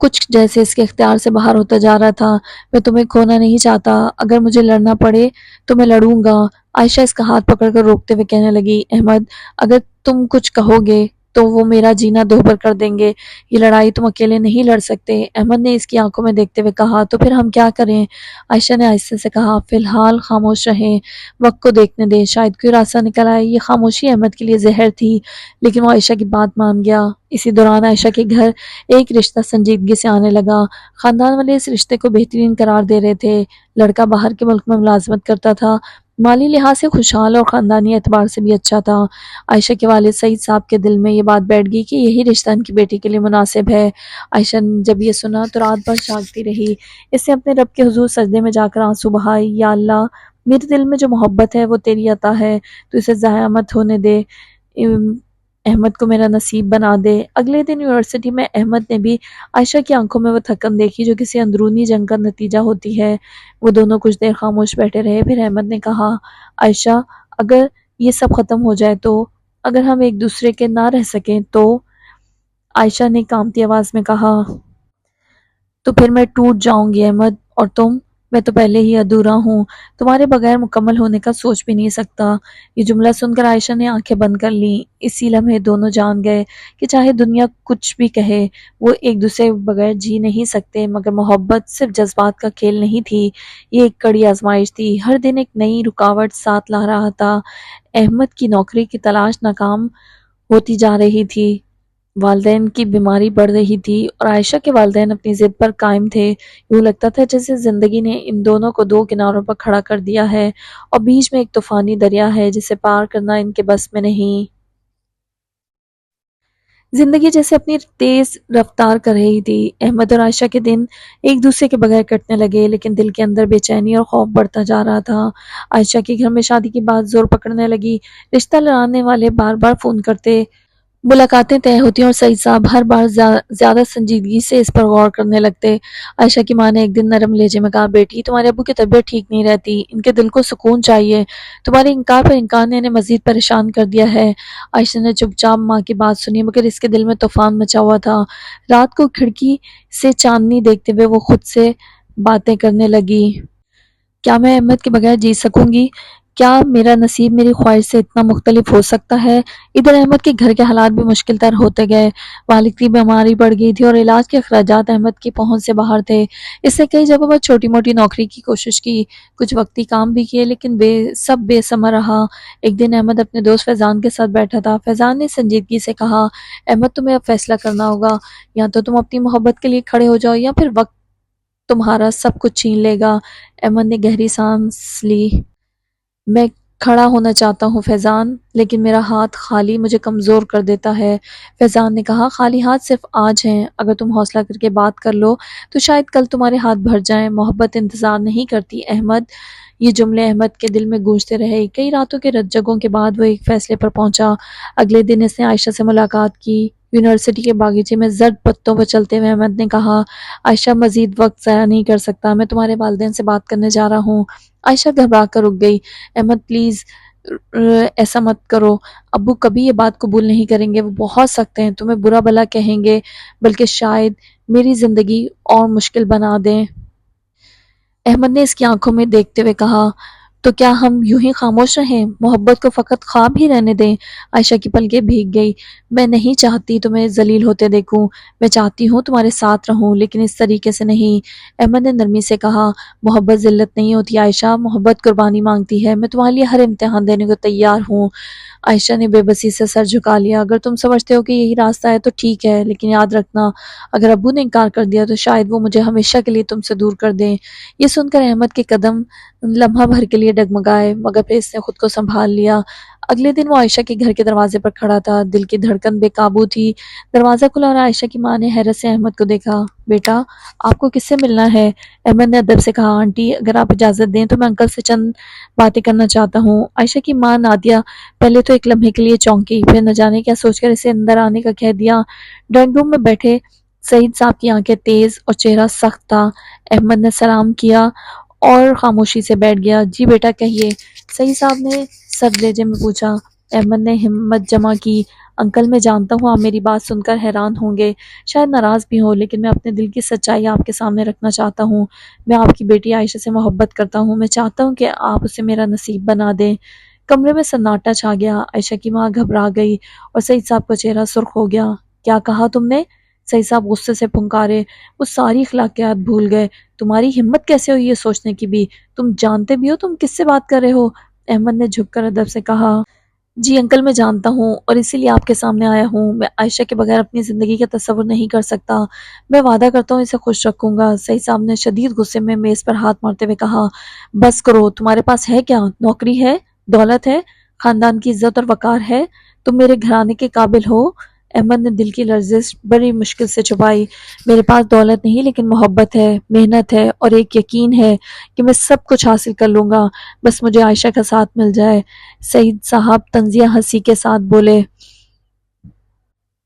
کچھ جیسے اس کے اختیار سے باہر ہوتا جا رہا تھا۔ میں تمہیں کھونا نہیں چاہتا، اگر مجھے لڑنا پڑے تو میں لڑوں گا۔ عائشہ اس کا ہاتھ پکڑ کر روکتے ہوئے کہنے لگی، احمد اگر تم کچھ کہو گے تو وہ میرا جینا دوبھر کر دیں گے۔ یہ لڑائی تم اکیلے نہیں لڑ سکتے۔ احمد نے اس کی آنکھوں میں دیکھتے ہوئے کہا، تو پھر ہم کیا کریں؟ عائشہ نے آہستہ سے کہا، فی الحال خاموش رہیں، وقت کو دیکھنے دیں، شاید کوئی راستہ نکل آئے۔ یہ خاموشی احمد کے لیے زہر تھی، لیکن وہ عائشہ کی بات مان گیا۔ اسی دوران عائشہ کے گھر ایک رشتہ سنجیدگی سے آنے لگا۔ خاندان والے اس رشتے کو بہترین قرار دے رہے تھے۔ لڑکا باہر کے ملک میں ملازمت کرتا تھا، مالی لحاظ سے خوشحال اور خاندانی اعتبار سے بھی اچھا تھا۔ عائشہ کے والد سعید صاحب کے دل میں یہ بات بیٹھ گئی کہ یہی رشتہ ان کی بیٹی کے لیے مناسب ہے۔ عائشہ نے جب یہ سنا تو رات بھر جاگتی رہی۔ اس نے اپنے رب کے حضور سجدے میں جا کر آنسو بہائے، یا اللہ میرے دل میں جو محبت ہے وہ تیری عطا ہے، تو اسے ضائع مت ہونے دے، احمد کو میرا نصیب بنا دے۔ اگلے دن یونیورسٹی میں احمد نے بھی عائشہ کی آنکھوں میں وہ تھکن دیکھی جو کسی اندرونی جنگ کا نتیجہ ہوتی ہے۔ وہ دونوں کچھ دیر خاموش بیٹھے رہے، پھر احمد نے کہا، عائشہ اگر یہ سب ختم ہو جائے تو، اگر ہم ایک دوسرے کے نہ رہ سکیں تو؟ عائشہ نے کانپتی آواز میں کہا، تو پھر میں ٹوٹ جاؤں گی احمد، اور تم؟ میں تو پہلے ہی ادھورا ہوں، تمہارے بغیر مکمل ہونے کا سوچ بھی نہیں سکتا۔ یہ جملہ سن کر عائشہ نے آنکھیں بند کر لیں۔ اسی لمحے دونوں جان گئے کہ چاہے دنیا کچھ بھی کہے، وہ ایک دوسرے کے بغیر جی نہیں سکتے، مگر محبت صرف جذبات کا کھیل نہیں تھی، یہ ایک کڑی آزمائش تھی۔ ہر دن ایک نئی رکاوٹ ساتھ لا رہا تھا۔ احمد کی نوکری کی تلاش ناکام ہوتی جا رہی تھی، والدین کی بیماری بڑھ رہی تھی، اور عائشہ کے والدین اپنی ضد پر قائم تھے۔ یوں لگتا تھا جیسے زندگی نے ان دونوں کو دو کناروں پر کھڑا کر دیا ہے، اور بیچ میں ایک طوفانی دریا ہے جسے پار کرنا ان کے بس میں نہیں۔ زندگی جیسے اپنی تیز رفتار کر رہی تھی۔ احمد اور عائشہ کے دن ایک دوسرے کے بغیر کٹنے لگے، لیکن دل کے اندر بے چینی اور خوف بڑھتا جا رہا تھا۔ عائشہ کے گھر میں شادی کی بات زور پکڑنے لگی، رشتہ لانے والے بار بار فون کرتے، ملاقاتیں طے ہوتی اور سعید صاحب ہر بار زیادہ سنجیدگی سے اس پر غور کرنے لگتے۔ عائشہ کی ماں نے ایک دن نرم لہجے میں کہا، بیٹی تمہارے ابو کی طبیعت ٹھیک نہیں رہتی، ان کے دل کو سکون چاہیے، تمہارے انکار پر انکار نے انہیں مزید پریشان کر دیا ہے۔ عائشہ نے چپ چاپ ماں کی بات سنی، مگر اس کے دل میں طوفان مچا ہوا تھا۔ رات کو کھڑکی سے چاندنی دیکھتے ہوئے وہ خود سے باتیں کرنے لگی، کیا میں احمد کے بغیر جی سکوں گی؟ کیا میرا نصیب میری خواہش سے اتنا مختلف ہو سکتا ہے؟ ادھر احمد کے گھر کے حالات بھی مشکل تر ہوتے گئے۔ والد کی بیماری بڑھ گئی تھی اور علاج کے اخراجات احمد کی پہنچ سے باہر تھے۔ اس نے کئی جگہوں پر چھوٹی موٹی نوکری کی کوشش کی، کچھ وقتی کام بھی کیے، لیکن سب بے ثمر رہا۔ ایک دن احمد اپنے دوست فیضان کے ساتھ بیٹھا تھا۔ فیضان نے سنجیدگی سے کہا، احمد تمہیں اب فیصلہ کرنا ہوگا، یا تو تم اپنی محبت کے لیے کھڑے ہو جاؤ، یا پھر وقت تمہارا سب کچھ چھین لے گا۔ احمد نے گہری سانس لی، میں کھڑا ہونا چاہتا ہوں فیضان، لیکن میرا ہاتھ خالی مجھے کمزور کر دیتا ہے۔ فیضان نے کہا، خالی ہاتھ صرف آج ہیں، اگر تم حوصلہ کر کے بات کر لو تو شاید کل تمہارے ہاتھ بھر جائیں۔ محبت انتظار نہیں کرتی احمد۔ یہ جملے احمد کے دل میں گونجتے رہے۔ کئی راتوں کے رت جگوں کے بعد وہ ایک فیصلے پر پہنچا۔ اگلے دن اس نے عائشہ سے ملاقات کی۔ یونیورسٹی کے باغیچے میں زرد پتوں پر چلتے ہوئے احمد نے کہا، عائشہ مزید وقت ضائع نہیں کر سکتا، میں تمہارے والدین سے بات کرنے جا رہا ہوں۔ عائشہ گھبرا کر رک گئی۔ احمد پلیز ایسا مت کرو، ابو کبھی یہ بات قبول نہیں کریں گے، وہ بہت سخت ہیں، تمہیں برا بھلا کہیں گے، بلکہ شاید میری زندگی اور مشکل بنا دیں۔ احمد نے اس کی آنکھوں میں دیکھتے ہوئے کہا، تو کیا ہم یوں ہی خاموش رہیں، محبت کو فقط خواب ہی رہنے دیں؟ عائشہ کی پلکیں بھیگ گئی۔ میں نہیں چاہتی تمہیں ذلیل ہوتے دیکھوں، میں چاہتی ہوں تمہارے ساتھ رہوں، لیکن اس طریقے سے نہیں۔ احمد نے نرمی سے کہا، محبت ذلت نہیں ہوتی عائشہ، محبت قربانی مانگتی ہے، میں تمہارے لیے ہر امتحان دینے کو تیار ہوں۔ عائشہ نے بے بسی سے سر جھکا لیا، اگر تم سمجھتے ہو کہ یہی راستہ ہے تو ٹھیک ہے، لیکن یاد رکھنا اگر ابو نے انکار کر دیا تو شاید وہ مجھے ہمیشہ کے لیے تم سے دور کر دیں۔ یہ سن کر احمد کے قدم لمحہ بھر کے لیے لیے ڈگمگائے، مگر پھر اس نے خود کو سنبھال لیا۔ اگلے دن وہ عائشہ کے گھر کے دروازے پر کھڑا تھا، دل کی دھڑکن بے قابو تھی۔ دروازہ کھلا اور عائشہ کی ماں نے حیرت سے احمد کو دیکھا۔ بیٹا، آپ کو کس سے ملنا ہے؟ احمد نے ادب سے کہا، آنٹی اگر آپ اجازت دیں تو میں انکل سے چند باتیں کرنا چاہتا ہوں۔ عائشہ کی ماں نادیہ پہلے تو ایک لمحے کے لیے چونکی، پھر نہ جانے کیا سوچ کر اسے اندر آنے کا کہہ دیا۔ ڈرائنگ روم میں بیٹھے سعید صاحب کی آنکھیں تیز اور چہرہ سخت تھا۔ احمد نے سلام کیا اور خاموشی سے بیٹھ گیا۔ جی بیٹا کہیے، سعید صاحب نے سر لہجے میں پوچھا۔ احمد نے ہمت جمع کی، انکل میں جانتا ہوں آپ میری بات سن کر حیران ہوں گے، شاید ناراض بھی ہوں، لیکن میں اپنے دل کی سچائی آپ کے سامنے رکھنا چاہتا ہوں۔ میں آپ کی بیٹی عائشہ سے محبت کرتا ہوں، میں چاہتا ہوں کہ آپ اسے میرا نصیب بنا دیں۔ کمرے میں سناٹا چھا گیا۔ عائشہ کی ماں گھبرا گئی اور سعید صاحب کا چہرہ سرخ ہو گیا۔ کیا کہا تم نے؟ سعید صاحب غصے سے پھنکارے۔ وہ ساری اخلاقیات بھول گئے۔ تمہاری ہمت کیسے ہوئی یہ سوچنے کی بھی؟ تم جانتے بھی ہو تم کس سے بات کر رہے ہو؟ احمد نے جھک کر ادب سے کہا، جی انکل میں جانتا ہوں اور اسی لیے آپ کے سامنے آیا ہوں۔ میں عائشہ کے بغیر اپنی زندگی کا تصور نہیں کر سکتا۔ میں وعدہ کرتا ہوں اسے خوش رکھوں گا۔ سعید صاحب نے شدید غصے میں میز پر ہاتھ مارتے ہوئے کہا، بس کرو، تمہارے پاس ہے کیا؟ نوکری ہے، دولت ہے، خاندان کی عزت اور وقار ہے، تم میرے گھرانے کے قابل ہو؟ احمد نے دل کی لرزش بڑی مشکل سے چھپائی۔ میرے پاس دولت نہیں لیکن محبت ہے، محنت ہے اور ایک یقین ہے کہ میں سب کچھ حاصل کر لوں گا، بس مجھے عائشہ کا ساتھ مل جائے۔ سعید صاحب طنزیہ ہنسی کے ساتھ بولے،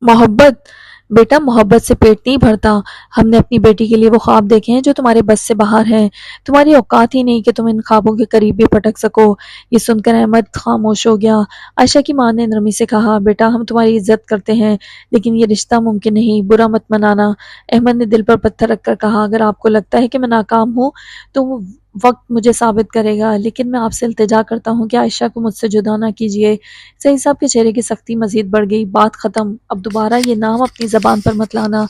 محبت؟ بیٹا محبت سے پیٹ نہیں بھرتا، ہم نے اپنی بیٹی کے لیے وہ خواب دیکھے ہیں جو تمہارے بس سے باہر ہیں، تمہاری اوقات ہی نہیں کہ تم ان خوابوں کے قریب بھی پٹک سکو۔ یہ سن کر احمد خاموش ہو گیا۔ عائشہ کی ماں نے نرمی سے کہا، بیٹا ہم تمہاری عزت کرتے ہیں لیکن یہ رشتہ ممکن نہیں، برا مت منانا۔ احمد نے دل پر پتھر رکھ کر کہا، اگر آپ کو لگتا ہے کہ میں ناکام ہوں تو وقت مجھے ثابت کرے گا، لیکن میں آپ سے التجا کرتا ہوں کہ عائشہ کو مجھ سے جدا نہ کیجیے۔ سعید صاحب کے چہرے کی سختی مزید بڑھ گئی۔ بات ختم، اب دوبارہ یہ نام اپنی زبان پر مت لانا۔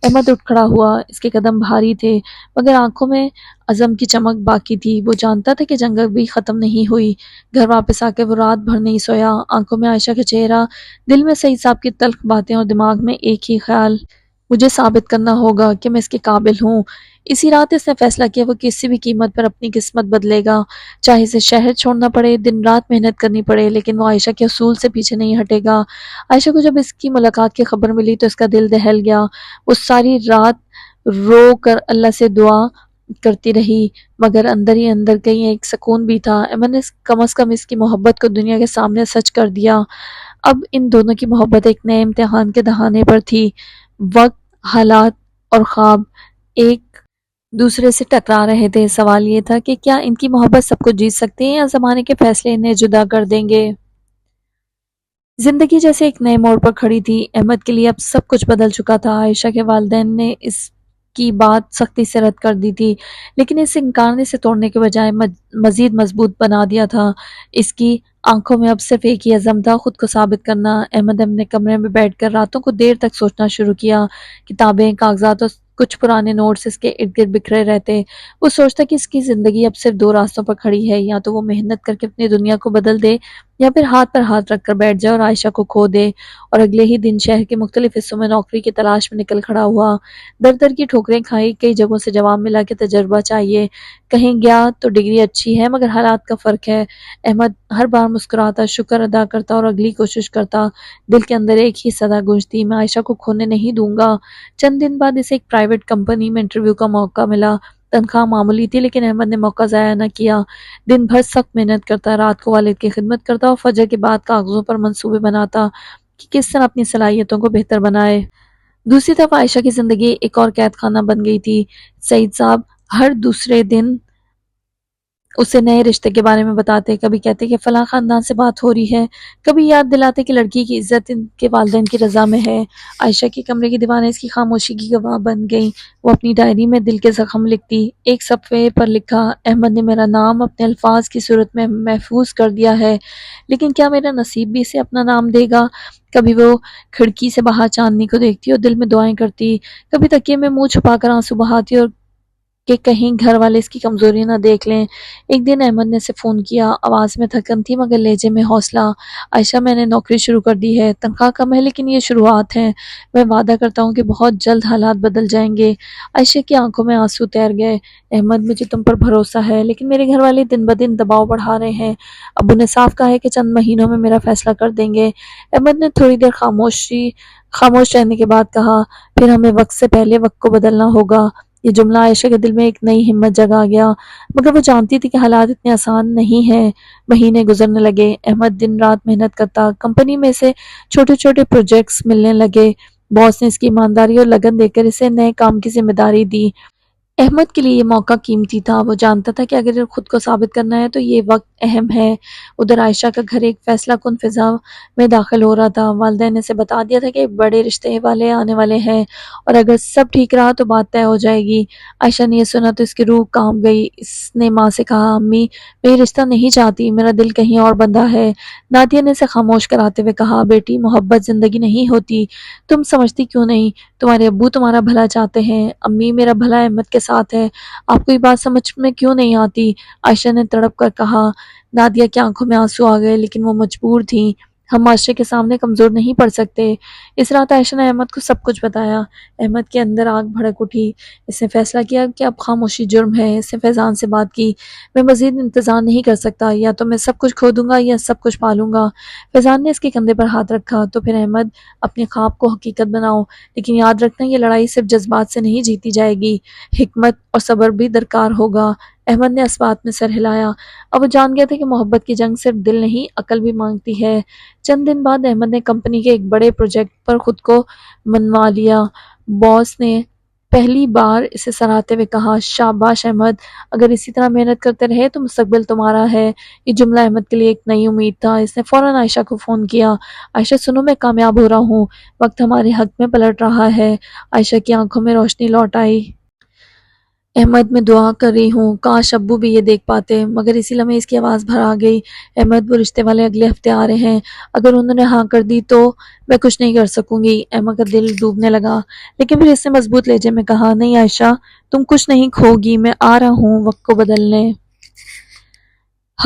احمد اٹھ کھڑا ہوا، اس کے قدم بھاری تھے مگر آنکھوں میں عزم کی چمک باقی تھی۔ وہ جانتا تھا کہ جنگ ابھی ختم نہیں ہوئی۔ گھر واپس آ کے وہ رات بھر نہیں سویا، آنکھوں میں عائشہ کا چہرہ، دل میں سعید صاحب کی تلخ باتیں اور دماغ میں ایک ہی خیال، مجھے ثابت کرنا ہوگا کہ میں اس کے قابل ہوں۔ اسی رات اس نے فیصلہ کیا وہ کسی بھی قیمت پر اپنی قسمت بدلے گا، چاہے اسے شہر چھوڑنا پڑے، دن رات محنت کرنی پڑے، لیکن وہ عائشہ کے اصول سے پیچھے نہیں ہٹے گا۔ عائشہ کو جب اس کی ملاقات کی خبر ملی تو اس کا دل دہل گیا۔ وہ ساری رات رو کر اللہ سے دعا کرتی رہی مگر اندر ہی اندر کہیں ایک سکون بھی تھا۔ احمد نے کم از کم اس کی محبت کو دنیا کے سامنے سچ کر دیا۔ اب ان دونوں کی محبت ایک نئے امتحان کے دہانے پر تھی۔ وقت، حالات اور خواب ایک دوسرے سے ٹکرا رہے تھے۔ سوال یہ تھا کہ کیا ان کی محبت سب کچھ جیت سکتے ہیں یا زمانے کے فیصلے انہیں جدا کر دیں گے؟ زندگی جیسے ایک نئے موڑ پر کھڑی تھی۔ احمد کے لیے اب سب کچھ بدل چکا تھا۔ عائشہ کے والدین نے اس کی بات سختی سے رد کر دی تھی لیکن اس انکار سے توڑنے کے بجائے مزید مضبوط بنا دیا تھا۔ اس کی آنکھوں میں اب صرف ایک ہی عزم تھا، خود کو ثابت کرنا۔ احمد اپنے کمرے میں بیٹھ کر راتوں کو دیر تک سوچنا شروع کیا۔ کتابیں، کاغذات اور کچھ پرانے نوٹس اس کے ارد گرد بکھرے رہتے۔ وہ سوچتا کہ اس کی زندگی اب صرف دو راستوں پر کھڑی ہے، یا تو وہ محنت کر کے اپنی دنیا کو بدل دے یا پھر ہاتھ پر ہاتھ رکھ کر بیٹھ جائے اور عائشہ کو کھو دے۔ اور اگلے ہی دن شہر کے مختلف حصوں میں نوکری کی تلاش میں نکل کھڑا ہوا۔ در در کی ٹھوکریں کھائی، کئی جگہوں سے جواب ملا کہ تجربہ چاہیے، کہیں گیا تو ڈگری اچھی ہے مگر حالات کا فرق ہے۔ احمد ہر بار مسکراتا، شکر ادا کرتا اور اگلی کوشش کرتا۔ دل کے اندر ایک ہی صدا گونجتی، میں عائشہ کو کھونے نہیں دوں گا۔ چند دن بعد اسے ایک پرائیویٹ کمپنی میں انٹرویو کا موقع ملا۔ تنخواہ معمولی تھی لیکن احمد نے موقع ضائع نہ کیا۔ دن بھر سخت محنت کرتا، رات کو والد کی خدمت کرتا اور فجر کے بعد کاغذوں پر منصوبے بناتا کہ کس طرح اپنی صلاحیتوں کو بہتر بنائے۔ دوسری طرف عائشہ کی زندگی ایک اور قید خانہ بن گئی تھی۔ سعید صاحب ہر دوسرے دن اسے نئے رشتے کے بارے میں بتاتے، کبھی کہتے کہ فلاں خاندان سے بات ہو رہی ہے، کبھی یاد دلاتے کہ لڑکی کی عزت ان کے والدین کی رضا میں ہے۔ عائشہ کے کمرے کی دیواریں اس کی خاموشی کی گواہ بن گئیں۔ وہ اپنی ڈائری میں دل کے زخم لکھتی۔ ایک صفحے پر لکھا، احمد نے میرا نام اپنے الفاظ کی صورت میں محفوظ کر دیا ہے لیکن کیا میرا نصیب بھی اسے اپنا نام دے گا؟ کبھی وہ کھڑکی سے باہر چاندنی کو دیکھتی اور دل میں دعائیں کرتی، کبھی تکیے میں منہ چھپا کر آنسو بہاتی اور کہ کہیں گھر والے اس کی کمزوری نہ دیکھ لیں۔ ایک دن احمد نے اسے فون کیا، آواز میں تھکن تھی مگر لہجے میں حوصلہ۔ عائشہ، میں نے نوکری شروع کر دی ہے، تنخواہ کم ہے لیکن یہ شروعات ہے، میں وعدہ کرتا ہوں کہ بہت جلد حالات بدل جائیں گے۔ عائشہ کی آنکھوں میں آنسو تیر گئے۔ احمد، مجھے تم پر بھروسہ ہے لیکن میرے گھر والے دن بدن دباؤ بڑھا رہے ہیں، ابو نے صاف کہا ہے کہ چند مہینوں میں میرا فیصلہ کر دیں گے۔ احمد نے تھوڑی دیر خاموش رہنے کے بعد کہا، پھر ہمیں وقت سے پہلے وقت کو بدلنا ہوگا۔ یہ جملہ عائشہ کے دل میں ایک نئی ہمت جگا گیا، مگر وہ جانتی تھی کہ حالات اتنے آسان نہیں ہیں۔ مہینے گزرنے لگے، احمد دن رات محنت کرتا، کمپنی میں سے چھوٹے چھوٹے پروجیکٹس ملنے لگے۔ باس نے اس کی ایمانداری اور لگن دیکھ کر اسے نئے کام کی ذمہ داری دی۔ احمد کے لیے یہ موقع قیمتی تھا، وہ جانتا تھا کہ اگر خود کو ثابت کرنا ہے تو یہ وقت اہم ہے۔ ادھر عائشہ کا گھر ایک فیصلہ کن فضا میں داخل ہو رہا تھا۔ والدین نے اسے بتا دیا تھا کہ بڑے رشتے والے آنے والے ہیں اور اگر سب ٹھیک رہا تو بات طے ہو جائے گی۔ عائشہ نے یہ سنا تو اس کی روح کانپ گئی۔ اس نے ماں سے کہا، امی، میں یہ رشتہ نہیں چاہتی، میرا دل کہیں اور بندھا ہے۔ نادیہ نے اسے خاموش کراتے ہوئے کہا، بیٹی، محبت زندگی نہیں ہوتی، تم سمجھتی کیوں نہیں؟ تمہارے ابو تمہارا بھلا چاہتے ہیں، امی میرا بھلا احمد کے ساتھ ہے، آپ کو یہ بات سمجھ میں کیوں نہیں آتی؟ عائشہ نے تڑپ کر کہا۔ نادیہ کی آنکھوں میں آنسو آ گئے لیکن وہ مجبور تھیں، ہم معاشرے کے سامنے کمزور نہیں پڑ سکتے۔ اس رات عائشہ نے احمد کو سب کچھ بتایا۔ احمد کے اندر آگ بھڑک اٹھی۔ اس نے فیصلہ کیا کہ اب خاموشی جرم ہے۔ اس نے فیضان سے بات کی، میں مزید انتظار نہیں کر سکتا، یا تو میں سب کچھ کھو دوں گا یا سب کچھ پالوں گا۔ فیضان نے اس کے کندھے پر ہاتھ رکھا، تو پھر احمد، اپنے خواب کو حقیقت بناؤ، لیکن یاد رکھنا یہ لڑائی صرف جذبات سے نہیں جیتی جائے گی، حکمت اور صبر بھی درکار ہوگا۔ احمد نے اس بات میں سر ہلایا۔ اب وہ جان گیا تھا کہ محبت کی جنگ صرف دل نہیں عقل بھی مانگتی ہے۔ چند دن بعد احمد نے کمپنی کے ایک بڑے پروجیکٹ پر خود کو منوا لیا۔ باس نے پہلی بار اسے سراہتے ہوئے کہا، شاباش احمد، اگر اسی طرح محنت کرتے رہے تو مستقبل تمہارا ہے۔ یہ جملہ احمد کے لیے ایک نئی امید تھا۔ اس نے فوراً عائشہ کو فون کیا، عائشہ سنو، میں کامیاب ہو رہا ہوں، وقت ہمارے حق میں پلٹ رہا ہے۔ عائشہ کی آنکھوں میں روشنی لوٹ آئی۔ احمد، میں دعا کر رہی ہوں کاش ابو بھی یہ دیکھ پاتے، مگر اسی لمحے اس کی آواز بھر آ گئی۔ احمد، وہ رشتے والے اگلے ہفتے آ رہے ہیں، اگر انہوں نے ہاں کر دی تو میں کچھ نہیں کر سکوں گی۔ احمد کا دل ڈوبنے لگا، لیکن پھر اس نے مضبوط لہجے میں کہا، نہیں عائشہ، تم کچھ نہیں کھوگی، میں آ رہا ہوں وقت کو بدلنے۔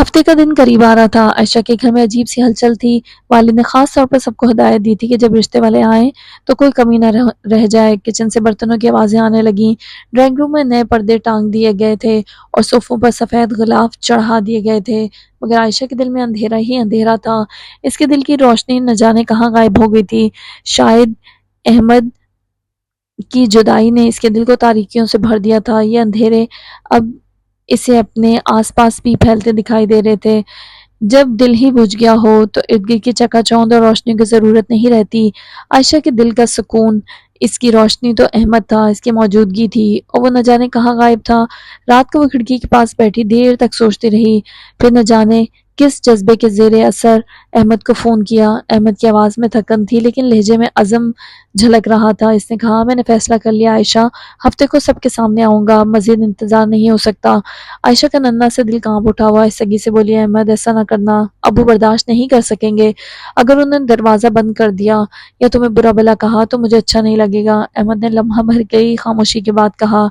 ہفتے کا دن قریب آ رہا تھا۔ عائشہ کے گھر میں عجیب سی ہلچل تھی۔ والد نے خاص طور پر سب کو ہدایت دی تھی کہ جب رشتے والے آئیں تو کوئی کمی نہ رہ جائے۔ کچن سے برتنوں کی آوازیں آنے لگیں۔ ڈرائنگ روم میں نئے پردے ٹانگ دیے گئے تھے اور صوفوں پر سفید غلاف چڑھا دیے گئے تھے، مگر عائشہ کے دل میں اندھیرا ہی اندھیرا تھا۔ اس کے دل کی روشنی نہ جانے کہاں غائب ہو گئی تھی۔ شاید احمد کی جدائی نے اس کے دل کو تاریکیوں سے بھر دیا تھا۔ یہ اندھیرے اب اسے اپنے آس پاس بھی پھیلتے دکھائی دے رہے تھے۔ جب دل ہی بجھ گیا ہو تو ارد گرد کی چکا چوند اور روشنی کی ضرورت نہیں رہتی۔ عائشہ کے دل کا سکون، اس کی روشنی تو احمد تھا، اس کی موجودگی تھی، اور وہ نہ جانے کہاں غائب تھا۔ رات کو وہ کھڑکی کے پاس بیٹھی دیر تک سوچتی رہی، پھر نہ جانے کس جذبے کے زیر اثر احمد کو فون کیا۔ احمد کی آواز میں تھکن تھی لیکن لہجے میں عزم جھلک رہا تھا۔ اس نے کہا، میں نے فیصلہ کر لیا عائشہ، ہفتے کو سب کے سامنے آؤں گا، مزید انتظار نہیں ہو سکتا۔ عائشہ کا ننھا سے دل کانپ اٹھا۔ ہوا سگی سے بولی، احمد ایسا نہ کرنا، ابو برداشت نہیں کر سکیں گے، اگر انہوں نے دروازہ بند کر دیا یا تمہیں برا بھلا کہا تو مجھے اچھا نہیں لگے گا۔ احمد نے لمحہ بھر گئی خاموشی کے بعد کہا،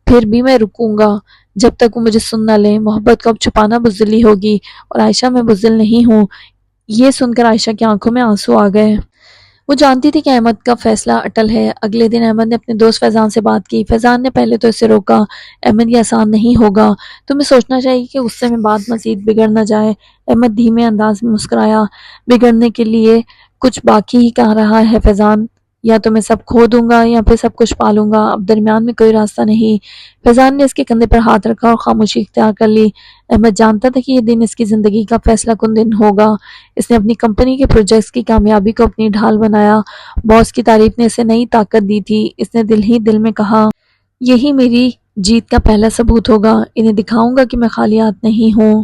پھر بھی میں رکوں گا جب تک وہ مجھے سن نہ لیں، محبت کو اب چھپانا بزدلی ہوگی، اور عائشہ میں بزدل نہیں ہوں۔ یہ سن کر عائشہ کی آنکھوں میں آنسو آ گئے۔ وہ جانتی تھی کہ احمد کا فیصلہ اٹل ہے۔ اگلے دن احمد نے اپنے دوست فیضان سے بات کی۔ فیضان نے پہلے تو اسے روکا، احمد یہ آسان نہیں ہوگا، تمہیں سوچنا چاہیے کہ غصے میں بات مزید بگڑ نہ جائے۔ احمد دھیمے انداز میں مسکرایا، بگڑنے کے لیے کچھ باقی ہی کہہ رہا ہے فیضان، یا تو میں سب کھو دوں گا یا پھر سب کچھ پالوں گا، اب درمیان میں کوئی راستہ نہیں۔ فیضان نے اس کے کندھے پر ہاتھ رکھا اور خاموشی اختیار کر لی۔ احمد جانتا تھا کہ یہ دن اس کی زندگی کا فیصلہ کن دن ہوگا۔ اس نے اپنی کمپنی کے پروجیکٹس کی کامیابی کو اپنی ڈھال بنایا۔ باس کی تعریف نے اسے نئی طاقت دی تھی۔ اس نے دل ہی دل میں کہا، یہی میری جیت کا پہلا ثبوت ہوگا، انہیں دکھاؤں گا کہ میں خالی ہاتھ نہیں ہوں۔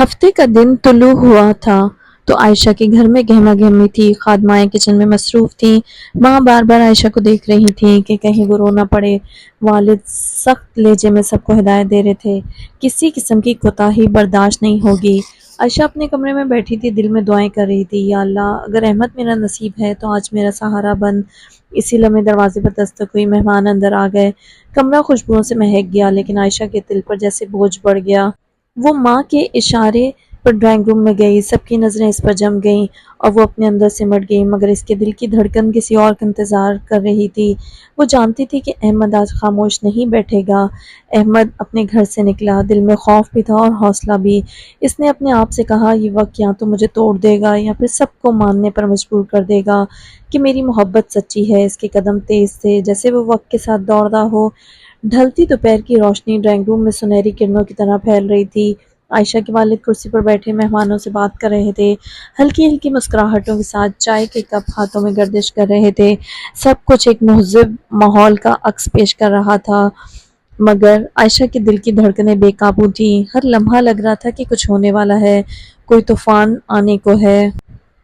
ہفتے کا دن طلوع ہوا تھا تو عائشہ کے گھر میں گہما گہمی تھی۔ خادمائیں کچن میں مصروف تھیں۔ ماں بار بار عائشہ کو دیکھ رہی تھی کہ کہیں وہ رو نہ پڑے۔ والد سخت لہجے میں سب کو ہدایت دے رہے تھے، کسی قسم کی کوتاہی برداشت نہیں ہوگی۔ عائشہ اپنے کمرے میں بیٹھی تھی، دل میں دعائیں کر رہی تھی، یا اللہ اگر احمد میرا نصیب ہے تو آج میرا سہارا بن۔ اسی لمحے دروازے پر دستک ہوئی، مہمان اندر آ گئے۔ کمرہ خوشبوؤں سے مہک گیا، لیکن عائشہ کے دل پر جیسے بوجھ بڑھ گیا۔ وہ ماں کے اشارے پر ڈرائنگ روم میں گئی، سب کی نظریں اس پر جم گئیں اور وہ اپنے اندر سمٹ گئی، مگر اس کے دل کی دھڑکن کسی اور کا انتظار کر رہی تھی۔ وہ جانتی تھی کہ احمد آج خاموش نہیں بیٹھے گا۔ احمد اپنے گھر سے نکلا، دل میں خوف بھی تھا اور حوصلہ بھی۔ اس نے اپنے آپ سے کہا، یہ وقت یا تو مجھے توڑ دے گا یا پھر سب کو ماننے پر مجبور کر دے گا کہ میری محبت سچی ہے۔ اس کے قدم تیز تھے، جیسے وہ وقت کے ساتھ دوڑتا ہو۔ ڈھلتی دوپہر کی روشنی ڈرائنگ روم میں سنہری کرنوں کی طرح پھیل رہی تھی۔ عائشہ کے والد کرسی پر بیٹھے مہمانوں سے بات کر رہے تھے، ہلکی ہلکی مسکراہٹوں کے ساتھ چائے کے کپ ہاتھوں میں گردش کر رہے تھے۔ سب کچھ ایک مہذب ماحول کا عکس پیش کر رہا تھا، مگر عائشہ کے دل کی دھڑکنیں بے قابو تھیں۔ ہر لمحہ لگ رہا تھا کہ کچھ ہونے والا ہے، کوئی طوفان آنے کو ہے۔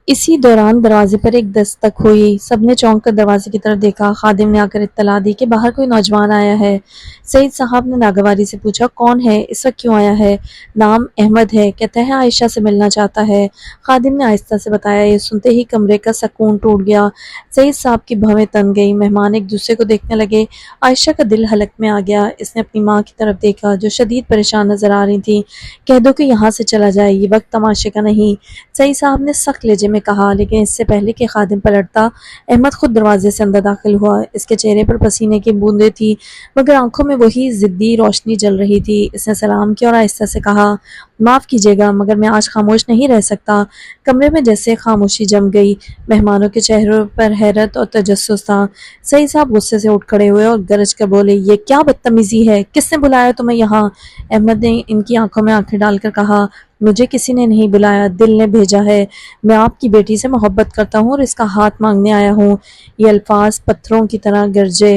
اسی دوران دروازے پر ایک دستک ہوئی، سب نے چونک کر دروازے کی طرف دیکھا۔ خادم نے آ کر اطلاع دی کہ باہر کوئی نوجوان آیا ہے۔ سعید صاحب نے ناگواری سے پوچھا، کون ہے؟ اس وقت کیوں آیا ہے؟ نام احمد ہے، کہتا ہے عائشہ سے ملنا چاہتا ہے۔ خادم نے آہستہ سے بتایا۔ یہ سنتے ہی کمرے کا سکون ٹوٹ گیا، سعید صاحب کی بھویں تن گئی، مہمان ایک دوسرے کو دیکھنے لگے۔ عائشہ کا دل حلق میں آ گیا، اس نے اپنی ماں کی طرف دیکھا جو شدید پریشان نظر آ رہی تھی۔ کہہ دو کہ یہاں سے چلا جائے، یہ وقت تماشے کا نہیں، سعید صاحب نے سخت لہجے میں کہا، لیکن اس سے پہلے کہ خادم پلٹتا، احمد خود دروازے سے اندر داخل ہوا۔ اس کے چہرے پر پسینے کی بوندیں تھیں، مگر آنکھوں میں وہی ضدی روشنی جل رہی تھی۔ اس نے سلام کیا اور آہستہ سے کہا، معاف کیجیے گا مگر میں آج خاموش نہیں رہ سکتا۔ کمرے میں جیسے خاموشی جم گئی، مہمانوں کے چہروں پر حیرت اور تجسس تھا۔ سعید صاحب غصے سے اٹھ کھڑے ہوئے اور گرج کر بولے، یہ کیا بدتمیزی ہے؟ کس نے بلایا تمہیں یہاں؟ احمد نے ان کی آنکھوں میں آنکھیں ڈال کر کہا، مجھے کسی نے نہیں بلایا، دل نے بھیجا ہے۔ میں آپ کی بیٹی سے محبت کرتا ہوں اور اس کا ہاتھ مانگنے آیا ہوں۔ یہ الفاظ پتھروں کی طرح گرجے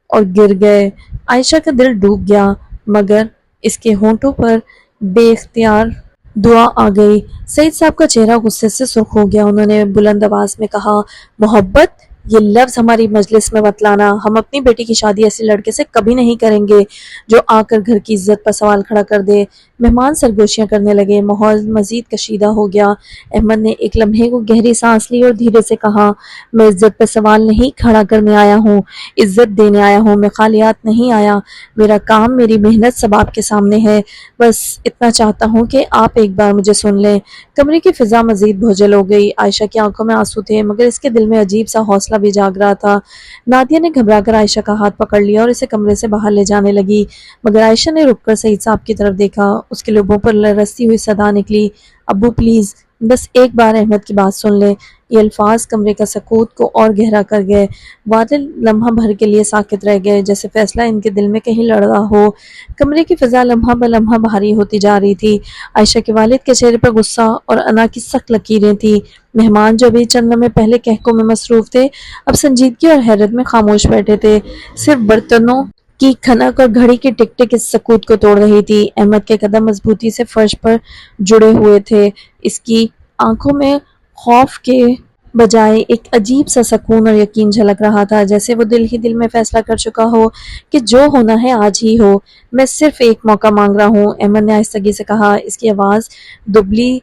اور گر گئے۔ عائشہ کا دل ڈوب گیا، مگر اس کے ہونٹوں پر بے اختیار دعا آ گئی۔ سعید صاحب کا چہرہ غصے سے سرخ ہو گیا، انہوں نے بلند آواز میں کہا، محبت؟ یہ لفظ ہماری مجلس میں مت لانا، ہم اپنی بیٹی کی شادی ایسے لڑکے سے کبھی نہیں کریں گے جو آ کر گھر کی عزت پر سوال کھڑا کر دے۔ مہمان سرگوشیاں کرنے لگے، ماحول مزید کشیدہ ہو گیا۔ احمد نے ایک لمحے کو گہری سانس لی اور دھیرے سے کہا، میں عزت پہ سوال نہیں کھڑا کرنے آیا ہوں، عزت دینے آیا ہوں، میں خالیات نہیں آیا۔ میرا کام، میری محنت سب آپ کے سامنے ہے، بس اتنا چاہتا ہوں کہ آپ ایک بار مجھے سن لیں۔ کمرے کی فضا مزید بھوجل ہو گئی، عائشہ کی آنکھوں میں آنسو تھے، مگر اس کے دل میں عجیب سا حوصلہ بھی جاگ رہا تھا۔ نادیہ نے گھبرا کر عائشہ کا ہاتھ پکڑ لیا اور اسے کمرے سے باہر لے جانے لگی، مگر عائشہ نے رک کر سعید صاحب کی طرف دیکھا، اس کے لبوں پر لرزتی ہوئی صدا نکلی، ابو پلیز، بس ایک بار احمد کی بات سن لیں۔ یہ الفاظ کمرے کا سکوت کو اور گہرا کر گئے، والد لمحہ بھر کے لیے ساکت رہ گئے، جیسے فیصلہ ان کے دل میں کہیں لڑ رہا ہو۔ کمرے کی فضا لمحہ بہ لمحہ بھاری ہوتی جا رہی تھی، عائشہ کے والد کے چہرے پر غصہ اور انا کی سخت لکیریں تھیں۔ مہمان جو ابھی چند لمحے پہلے کہکوں میں مصروف تھے، اب سنجیدگی اور حیرت میں خاموش بیٹھے تھے، صرف برتنوں کی کھنک اور گھڑی کی ٹک ٹک اس سکوت کو توڑ رہی تھی۔ احمد کے قدم مضبوطی سے فرش پر جڑے ہوئے تھے، اس کی آنکھوں میں خوف کے بجائے ایک عجیب سا سکون اور یقین جھلک رہا تھا، جیسے وہ دل ہی دل میں فیصلہ کر چکا ہو کہ جو ہونا ہے آج ہی ہو، میں صرف ایک موقع مانگ رہا ہوں۔ احمد نے آہستگی سے کہا، اس کی آواز دبلی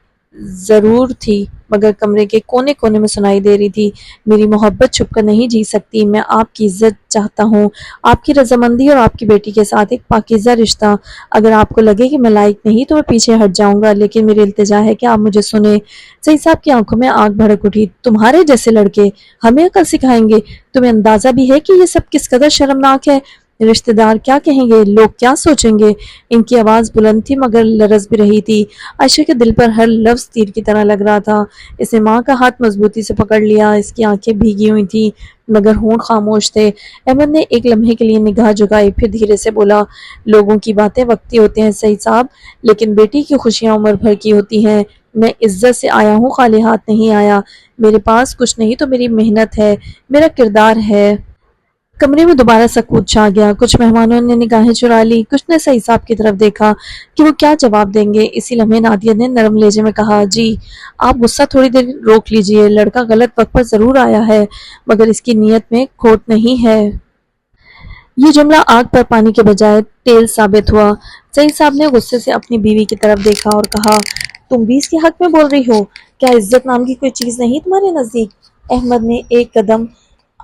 ضرور تھی مگر کمرے کے کونے کونے میں سنائی دے رہی تھی، میری محبت چھپ کر نہیں جی سکتی، میں آپ کی عزت چاہتا ہوں، آپ کی رضامندی اور آپ کی بیٹی کے ساتھ ایک پاکیزہ رشتہ۔ اگر آپ کو لگے کہ میں لائق نہیں تو میں پیچھے ہٹ جاؤں گا، لیکن میری التجا ہے کہ آپ مجھے سنیں۔ سعید صاحب کی آنکھوں میں آگ بھڑک اٹھی، تمہارے جیسے لڑکے ہمیں عقل سکھائیں گے؟ تمہیں اندازہ بھی ہے کہ یہ سب کس قدر شرمناک ہے؟ رشتہ دار کیا کہیں گے، لوگ کیا سوچیں گے؟ ان کی آواز بلند تھی مگر لرز بھی رہی تھی، عائشہ کے دل پر ہر لفظ تیر کی طرح لگ رہا تھا۔ اس نے ماں کا ہاتھ مضبوطی سے پکڑ لیا، اس کی آنکھیں بھیگی ہوئی تھیں مگر ہونٹ خاموش تھے۔ احمد نے ایک لمحے کے لیے نگاہ جھکائی، پھر دھیرے سے بولا، لوگوں کی باتیں وقتی ہوتے ہیں سعید صاحب، لیکن بیٹی کی خوشیاں عمر بھر کی ہوتی ہیں۔ میں عزت سے آیا ہوں، خالی ہاتھ نہیں آیا، میرے پاس کچھ نہیں تو میری محنت ہے، میرا کردار ہے۔ کمرے میں دوبارہ سکوت چھا گیا، کچھ مہمانوں نے نگاہیں چرا لی، کچھ نے سعید صاحب کی طرف دیکھا کہ وہ کیا جواب دیں گے۔ اسی لمحے نادیہ نے نرم لہجے میں کہا، جی آپ غصہ تھوڑی دیر روک لیجئے، لڑکا غلط وقت پر ضرور آیا ہے مگر اس کی نیت میں کھوٹ نہیں ہے۔ یہ جملہ آگ پر پانی کے بجائے تیل ثابت ہوا۔ سعید صاحب نے غصے سے اپنی بیوی کی طرف دیکھا اور کہا، تم بھی اس کے حق میں بول رہی ہو؟ کیا عزت نام کی کوئی چیز نہیں تمہارے نزدیک؟ احمد نے ایک قدم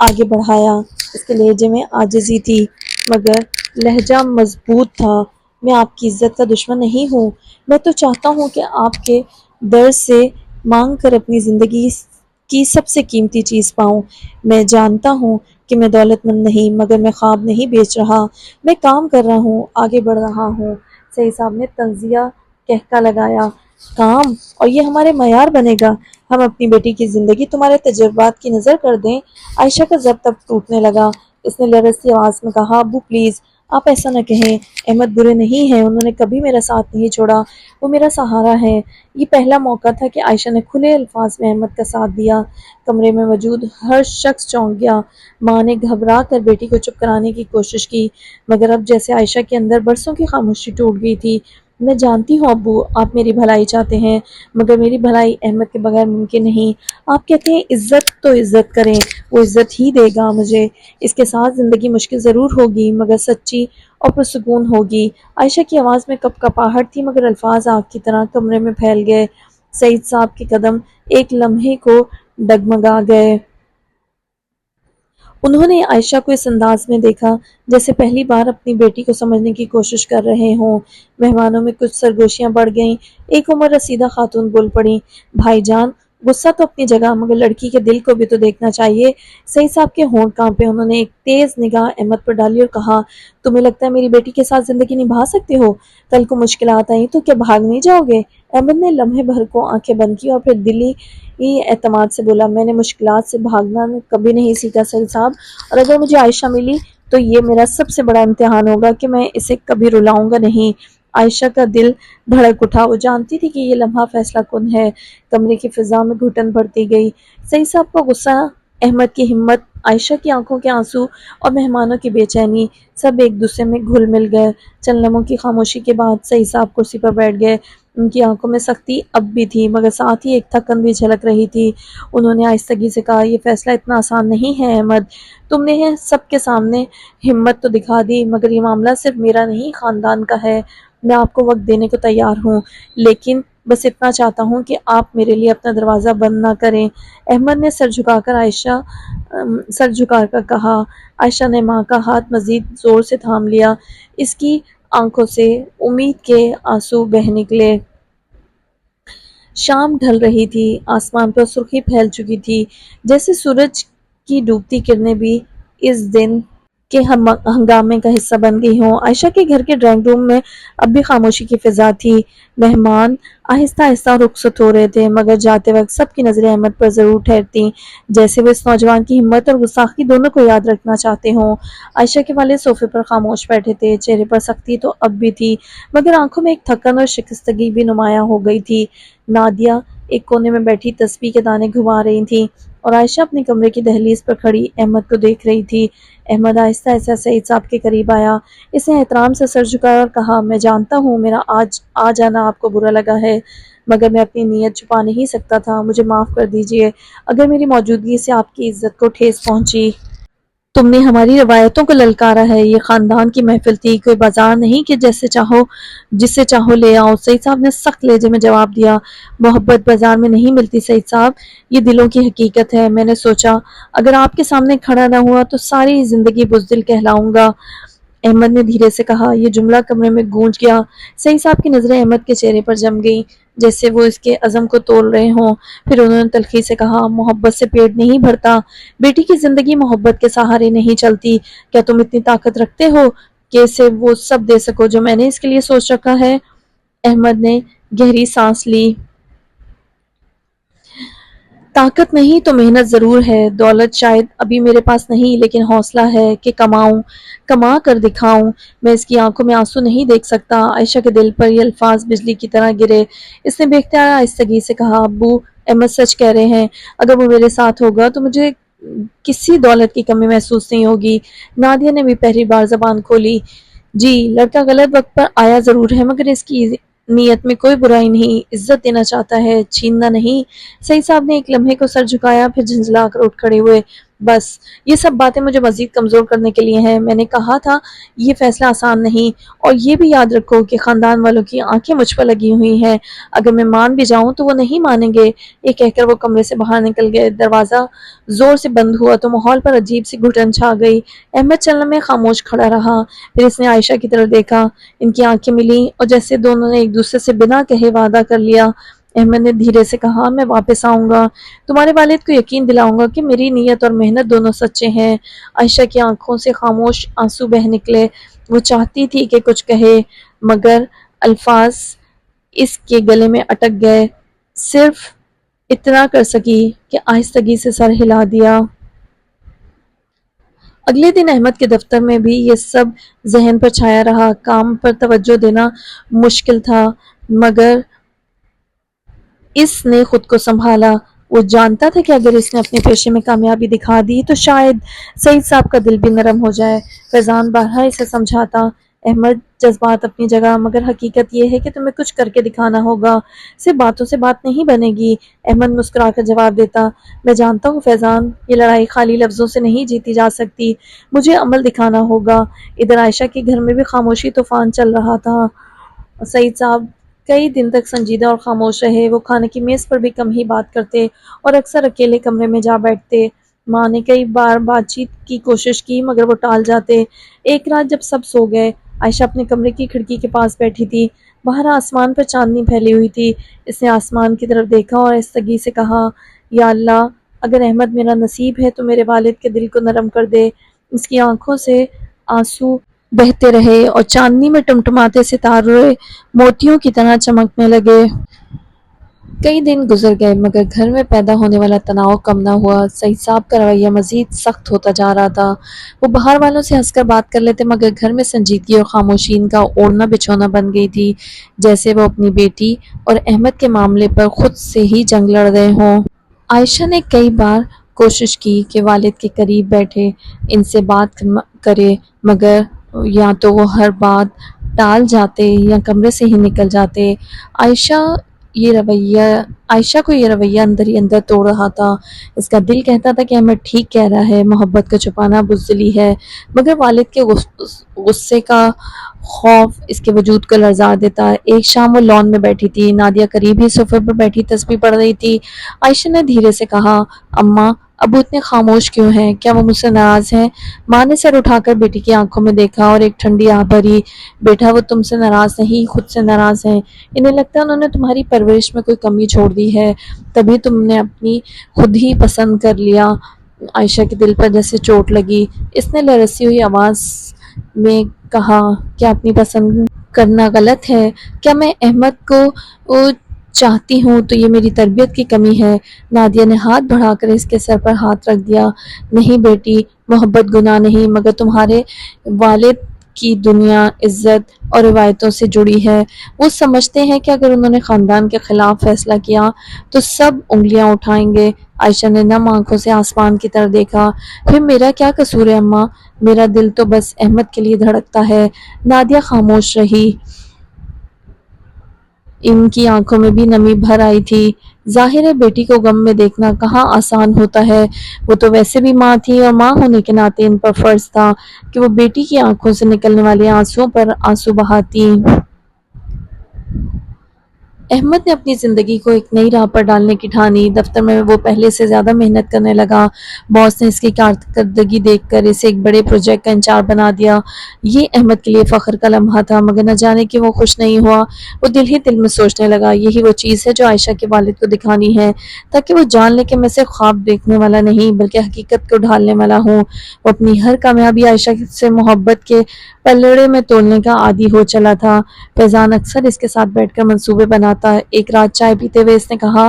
آگے بڑھایا۔ اس کے لہجے میں عاجزی تھی مگر لہجہ مضبوط تھا۔ میں آپ کی عزت کا دشمن نہیں ہوں۔ میں تو چاہتا ہوں کہ آپ کے در سے مانگ کر اپنی زندگی کی سب سے قیمتی چیز پاؤں۔ میں جانتا ہوں کہ میں دولت مند نہیں مگر میں خواب نہیں بیچ رہا، میں کام کر رہا ہوں، آگے بڑھ رہا ہوں۔ سعید صاحب نے طنزیہ کہکا لگایا۔ کام؟ اور یہ ہمارے معیار بنے گا؟ ہم اپنی بیٹی کی زندگی تمہارے تجربات کی نظر کر دیں؟ عائشہ کا ضبط اب ٹوٹنے لگا۔ اس نے لرزتی آواز میں کہا، ابو پلیز آپ ایسا نہ کہیں، احمد برے نہیں ہیں، انہوں نے کبھی میرا ساتھ نہیں چھوڑا، وہ میرا سہارا ہے۔ یہ پہلا موقع تھا کہ عائشہ نے کھلے الفاظ میں احمد کا ساتھ دیا۔ کمرے میں موجود ہر شخص چونک گیا۔ ماں نے گھبرا کر بیٹی کو چپ کرانے کی کوشش کی مگر اب جیسے عائشہ کے اندر برسوں کی خاموشی ٹوٹ گئی تھی۔ میں جانتی ہوں ابو آپ میری بھلائی چاہتے ہیں مگر میری بھلائی احمد کے بغیر ممکن نہیں۔ آپ کہتے ہیں عزت تو عزت کریں، وہ عزت ہی دے گا مجھے۔ اس کے ساتھ زندگی مشکل ضرور ہوگی مگر سچی اور پرسکون ہوگی۔ عائشہ کی آواز میں کپ کپاہٹ تھی مگر الفاظ آگ کی طرح کمرے میں پھیل گئے۔ سعید صاحب کے قدم ایک لمحے کو ڈگمگا گئے۔ انہوں نے عائشہ کو اس انداز میں دیکھا جیسے پہلی بار اپنی بیٹی کو سمجھنے کی کوشش کر رہے ہوں۔ مہمانوں میں کچھ سرگوشیاں بڑھ گئیں۔ ایک عمر رسیدہ خاتون بول پڑی، بھائی جان غصہ تو اپنی جگہ مگر لڑکی کے دل کو بھی تو دیکھنا چاہیے۔ سعید صاحب کے ہونٹ کانپے، انہوں نے ایک تیز نگاہ احمد پر ڈالی اور کہا، تمہیں لگتا ہے میری بیٹی کے ساتھ زندگی نبھا سکتے ہو؟ کل کو مشکلات آئیں تو کیا بھاگ نہیں جاؤ گے؟ احمد نے لمحے بھر کو آنکھیں بند کی اور پھر دلی اعتماد سے بولا، میں نے مشکلات سے بھاگنا کبھی نہیں سیکھا سعید صاحب، اور اگر مجھے عائشہ ملی تو یہ میرا سب سے بڑا امتحان ہوگا کہ میں اسے کبھی رلاؤں گا نہیں۔ عائشہ کا دل دھڑک اٹھا، وہ جانتی تھی کہ یہ لمحہ فیصلہ کن ہے۔ کمرے کی فضا میں گھٹن بڑھتی گئی۔ سعید صاحب کا غصہ، احمد کی ہمت، عائشہ کی آنکھوں کے آنسو اور مہمانوں کی بے چینی سب ایک دوسرے میں گھل مل گئے۔ چند لمحوں کی خاموشی کے بعد سعید صاحب کرسی پر بیٹھ گئے۔ ان کی آنکھوں میں سختی اب بھی تھی مگر ساتھ ہی ایک تھکن بھی جھلک رہی تھی۔ انہوں نے آہستگی سے کہا، یہ فیصلہ اتنا آسان نہیں ہے احمد، تم نے سب کے سامنے ہمت تو دکھا دی مگر یہ معاملہ صرف میرا نہیں خاندان کا ہے۔ میں آپ کو وقت دینے کو تیار ہوں لیکن بس اتنا چاہتا ہوں کہ آپ میرے لیے اپنا دروازہ بند نہ کریں۔ احمد نے سر جھکا کر کہا۔ عائشہ نے ماں کا ہاتھ مزید زور سے تھام لیا۔ اس کی آنکھوں سے امید کے آنسو بہہ نکلے۔ شام ڈھل رہی تھی، آسمان پر سرخی پھیل چکی تھی جیسے سورج کی ڈوبتی کرنیں بھی اس دن کے ہنگامے کا حصہ بن گئی ہوں۔ عائشہ کے گھر کے ڈرائنگ روم میں اب بھی خاموشی کی فضا تھی۔ مہمان آہستہ آہستہ رخصت ہو رہے تھے مگر جاتے وقت سب کی نظریں احمد پر ضرور ٹھہرتیں جیسے وہ اس نوجوان کی ہمت اور گستاخی دونوں کو یاد رکھنا چاہتے ہوں۔ عائشہ کے والد صوفے پر خاموش بیٹھے تھے، چہرے پر سختی تو اب بھی تھی مگر آنکھوں میں ایک تھکن اور شکستگی بھی نمایاں ہو گئی تھی۔ نادیہ ایک کونے میں بیٹھی تسبیح کے دانے گھما رہی تھی اور عائشہ اپنے کمرے کی دہلیز پر کھڑی احمد کو دیکھ رہی تھی۔ احمد آہستہ آہستہ سعید صاحب کے قریب آیا۔ اس نے احترام سے سر جھکایا اور کہا، میں جانتا ہوں میرا آج آ جانا آپ کو برا لگا ہے مگر میں اپنی نیت چھپا نہیں سکتا تھا، مجھے معاف کر دیجیے اگر میری موجودگی سے آپ کی عزت کو ٹھیس پہنچی۔ تم نے ہماری روایتوں کو للکارا ہے، یہ خاندان کی محفل تھی، کوئی بازار نہیں کہ جسے چاہو لے آؤ۔ سعید صاحب نے سخت لہجے میں جواب دیا، محبت بازار میں نہیں ملتی سعید صاحب، یہ دلوں کی حقیقت ہے۔ میں نے سوچا اگر آپ کے سامنے کھڑا نہ ہوا تو ساری زندگی بزدل کہلاؤں گا۔ احمد نے دھیرے سے کہا۔ یہ جملہ کمرے میں گونج گیا۔ سعید صاحب کی نظریں احمد کے چہرے پر جم گئیں جیسے وہ اس کے عزم کو تول رہے ہوں۔ پھر انہوں نے تلخی سے کہا، محبت سے پیٹ نہیں بھرتا، بیٹی کی زندگی محبت کے سہارے نہیں چلتی۔ کیا تم اتنی طاقت رکھتے ہو کہ اسے وہ سب دے سکو جو میں نے اس کے لیے سوچ رکھا ہے؟ احمد نے گہری سانس لی۔ طاقت نہیں تو محنت ضرور ہے، دولت شاید ابھی میرے پاس نہیں لیکن حوصلہ ہے کہ کما کر دکھاؤں۔ میں اس کی آنکھوں میں آنسو نہیں دیکھ سکتا۔ عائشہ کے دل پر یہ الفاظ بجلی کی طرح گرے۔ اس نے بے اختیار آہستگی سے کہا، ابو احمد سچ کہہ رہے ہیں، اگر وہ میرے ساتھ ہوگا تو مجھے کسی دولت کی کمی محسوس نہیں ہوگی۔ نادیہ نے بھی پہلی بار زبان کھولی، جی لڑکا غلط وقت پر آیا ضرور ہے مگر اس کی نیت میں کوئی برائی نہیں، عزت دینا چاہتا ہے، چھیننا نہیں۔ سعید صاحب نے ایک لمحے کو سر جھکایا پھر جھنجھلا کر اٹھ کھڑے ہوئے۔ بس یہ سب باتیں مجھے مزید کمزور کرنے کے لیے ہیں۔ میں نے کہا تھا یہ فیصلہ آسان نہیں، اور یہ بھی یاد رکھو کہ خاندان والوں کی آنکھیں مجھ پر لگی ہوئی ہیں، اگر میں مان بھی جاؤں تو وہ نہیں مانیں گے۔ یہ کہہ کر وہ کمرے سے باہر نکل گئے۔ دروازہ زور سے بند ہوا تو ماحول پر عجیب سی گھٹن چھا گئی۔ احمد چلنے میں خاموش کھڑا رہا، پھر اس نے عائشہ کی طرف دیکھا۔ ان کی آنکھیں ملیں اور جیسے دونوں نے ایک دوسرے سے بنا کہے وعدہ کر لیا۔ احمد نے دھیرے سے کہا، میں واپس آؤں گا، تمہارے والد کو یقین دلاؤں گا کہ میری نیت اور محنت دونوں سچے ہیں۔ عائشہ کی آنکھوں سے خاموش آنسو بہہ نکلے۔ وہ چاہتی تھی کہ کچھ کہے، مگر الفاظ اس کے گلے میں اٹک گئے۔ صرف اتنا کر سکی کہ آہستگی سے سر ہلا دیا۔ اگلے دن احمد کے دفتر میں بھی یہ سب ذہن پر چھایا رہا۔ کام پر توجہ دینا مشکل تھا، مگر اس نے خود کو سنبھالا۔ وہ جانتا تھا کہ اگر اس نے اپنے پیشے میں کامیابی دکھا دی تو شاید سعید صاحب کا دل بھی نرم ہو جائے۔ فیضان بارہا اسے سمجھاتا، احمد جذبات اپنی جگہ، مگر حقیقت یہ ہے کہ تمہیں کچھ کر کے دکھانا ہوگا، صرف باتوں سے بات نہیں بنے گی۔ احمد مسکرا کر جواب دیتا، میں جانتا ہوں فیضان، یہ لڑائی خالی لفظوں سے نہیں جیتی جا سکتی، مجھے عمل دکھانا ہوگا۔ ادھر عائشہ کے گھر میں بھی خاموشی طوفان چل رہا تھا۔ سعید صاحب کئی دن تک سنجیدہ اور خاموش رہے۔ وہ کھانے کی میز پر بھی کم ہی بات کرتے اور اکثر اکیلے کمرے میں جا بیٹھتے۔ ماں نے کئی بار بات چیت کی کوشش کی، مگر وہ ٹال جاتے۔ ایک رات جب سب سو گئے، عائشہ اپنے کمرے کی کھڑکی کے پاس بیٹھی تھی۔ باہر آسمان پر چاندنی پھیلی ہوئی تھی۔ اس نے آسمان کی طرف دیکھا اور آہستگی سے کہا، یا اللہ، اگر احمد میرا نصیب ہے تو میرے والد کے دل کو نرم کر دے۔ اس کی آنکھوں سے آنسو بہتے رہے اور چاندنی میں ٹمٹماتے ستارے موتیوں کی طرح چمکنے لگے۔ کئی دن گزر گئے، مگر گھر میں پیدا ہونے والا تناؤ کم نہ ہوا۔ سعید صاحب کا رویہ مزید سخت ہوتا جا رہا تھا۔ وہ باہر والوں سے ہنس کر بات کر لیتے، مگر گھر میں سنجیدگی اور خاموشی ان کا اوڑھنا بچھونا بن گئی تھی، جیسے وہ اپنی بیٹی اور احمد کے معاملے پر خود سے ہی جنگ لڑ رہے ہوں۔ عائشہ نے کئی بار کوشش کی کہ والد کے قریب بیٹھے ان سے بات کرے، مگر یا تو وہ ہر بات ٹال جاتے یا کمرے سے ہی نکل جاتے۔ عائشہ کو یہ رویہ اندر ہی اندر توڑ رہا تھا۔ اس کا دل کہتا تھا کہ احمد ٹھیک کہہ رہا ہے، محبت کو چھپانا بزدلی ہے، مگر والد کے غصے کا خوف اس کے وجود کو لرزا دیتا۔ ایک شام وہ لان میں بیٹھی تھی، نادیہ قریب ہی صوفے پر بیٹھی تسبیح پڑھ رہی تھی۔ عائشہ نے دھیرے سے کہا، اماں، ابو اتنے خاموش کیوں ہیں؟ کیا وہ مجھ سے ناراض ہیں؟ ماں نے سر اٹھا کر بیٹی کی آنکھوں میں دیکھا اور ایک ٹھنڈی آہ بھری، بیٹا وہ تم سے ناراض نہیں، خود سے ناراض ہیں۔ انہیں لگتا ہے انہوں نے تمہاری پرورش میں کوئی کمی چھوڑ دی ہے، تبھی تم نے اپنی خود ہی پسند کر لیا۔ عائشہ کے دل پر جیسے چوٹ لگی۔ اس نے لرزتی ہوئی آواز میں کہا، کیا اپنی پسند کرنا غلط ہے؟ کیا میں احمد کو چاہتی ہوں تو یہ میری تربیت کی کمی ہے؟ نادیہ نے ہاتھ بڑھا کر اس کے سر پر ہاتھ رکھ دیا۔ نہیں بیٹی، محبت گناہ نہیں، مگر تمہارے والد کی دنیا عزت اور روایتوں سے جڑی ہے۔ وہ سمجھتے ہیں کہ اگر انہوں نے خاندان کے خلاف فیصلہ کیا تو سب انگلیاں اٹھائیں گے۔ عائشہ نے نم آنکھوں سے آسمان کی طرف دیکھا، پھر میرا کیا قصور ہے اماں؟ میرا دل تو بس احمد کے لیے دھڑکتا ہے۔ نادیہ خاموش رہی، ان کی آنکھوں میں بھی نمی بھر آئی تھی۔ ظاہر ہے بیٹی کو غم میں دیکھنا کہاں آسان ہوتا ہے، وہ تو ویسے بھی ماں تھی اور ماں ہونے کے ناطے ان پر فرض تھا کہ وہ بیٹی کی آنکھوں سے نکلنے والے آنسوؤں پر آنسو بہاتی۔ احمد نے اپنی زندگی کو ایک نئی راہ پر ڈالنے کی ٹھانی۔ دفتر میں وہ پہلے سے زیادہ محنت کرنے لگا۔ باس نے اس کی کارکردگی دیکھ کر اسے ایک بڑے پروجیکٹ کا انچارج بنا دیا۔ یہ احمد کے لیے فخر کا لمحہ تھا، مگر نہ جانے کیوں وہ خوش نہیں ہوا۔ وہ دل ہی دل میں سوچنے لگا، یہی وہ چیز ہے جو عائشہ کے والد کو دکھانی ہے، تاکہ وہ جان لے کہ میں صرف خواب دیکھنے والا نہیں بلکہ حقیقت کو ڈھالنے والا ہوں۔ وہ اپنی ہر کامیابی عائشہ سے محبت کے پلڑے میں تولنے کا عادی ہو چلا تھا۔ فیضان اکثر اس کے ساتھ بیٹھ کر منصوبے بناتا۔ ایک رات چائے پیتے ہوئے اس نے کہا،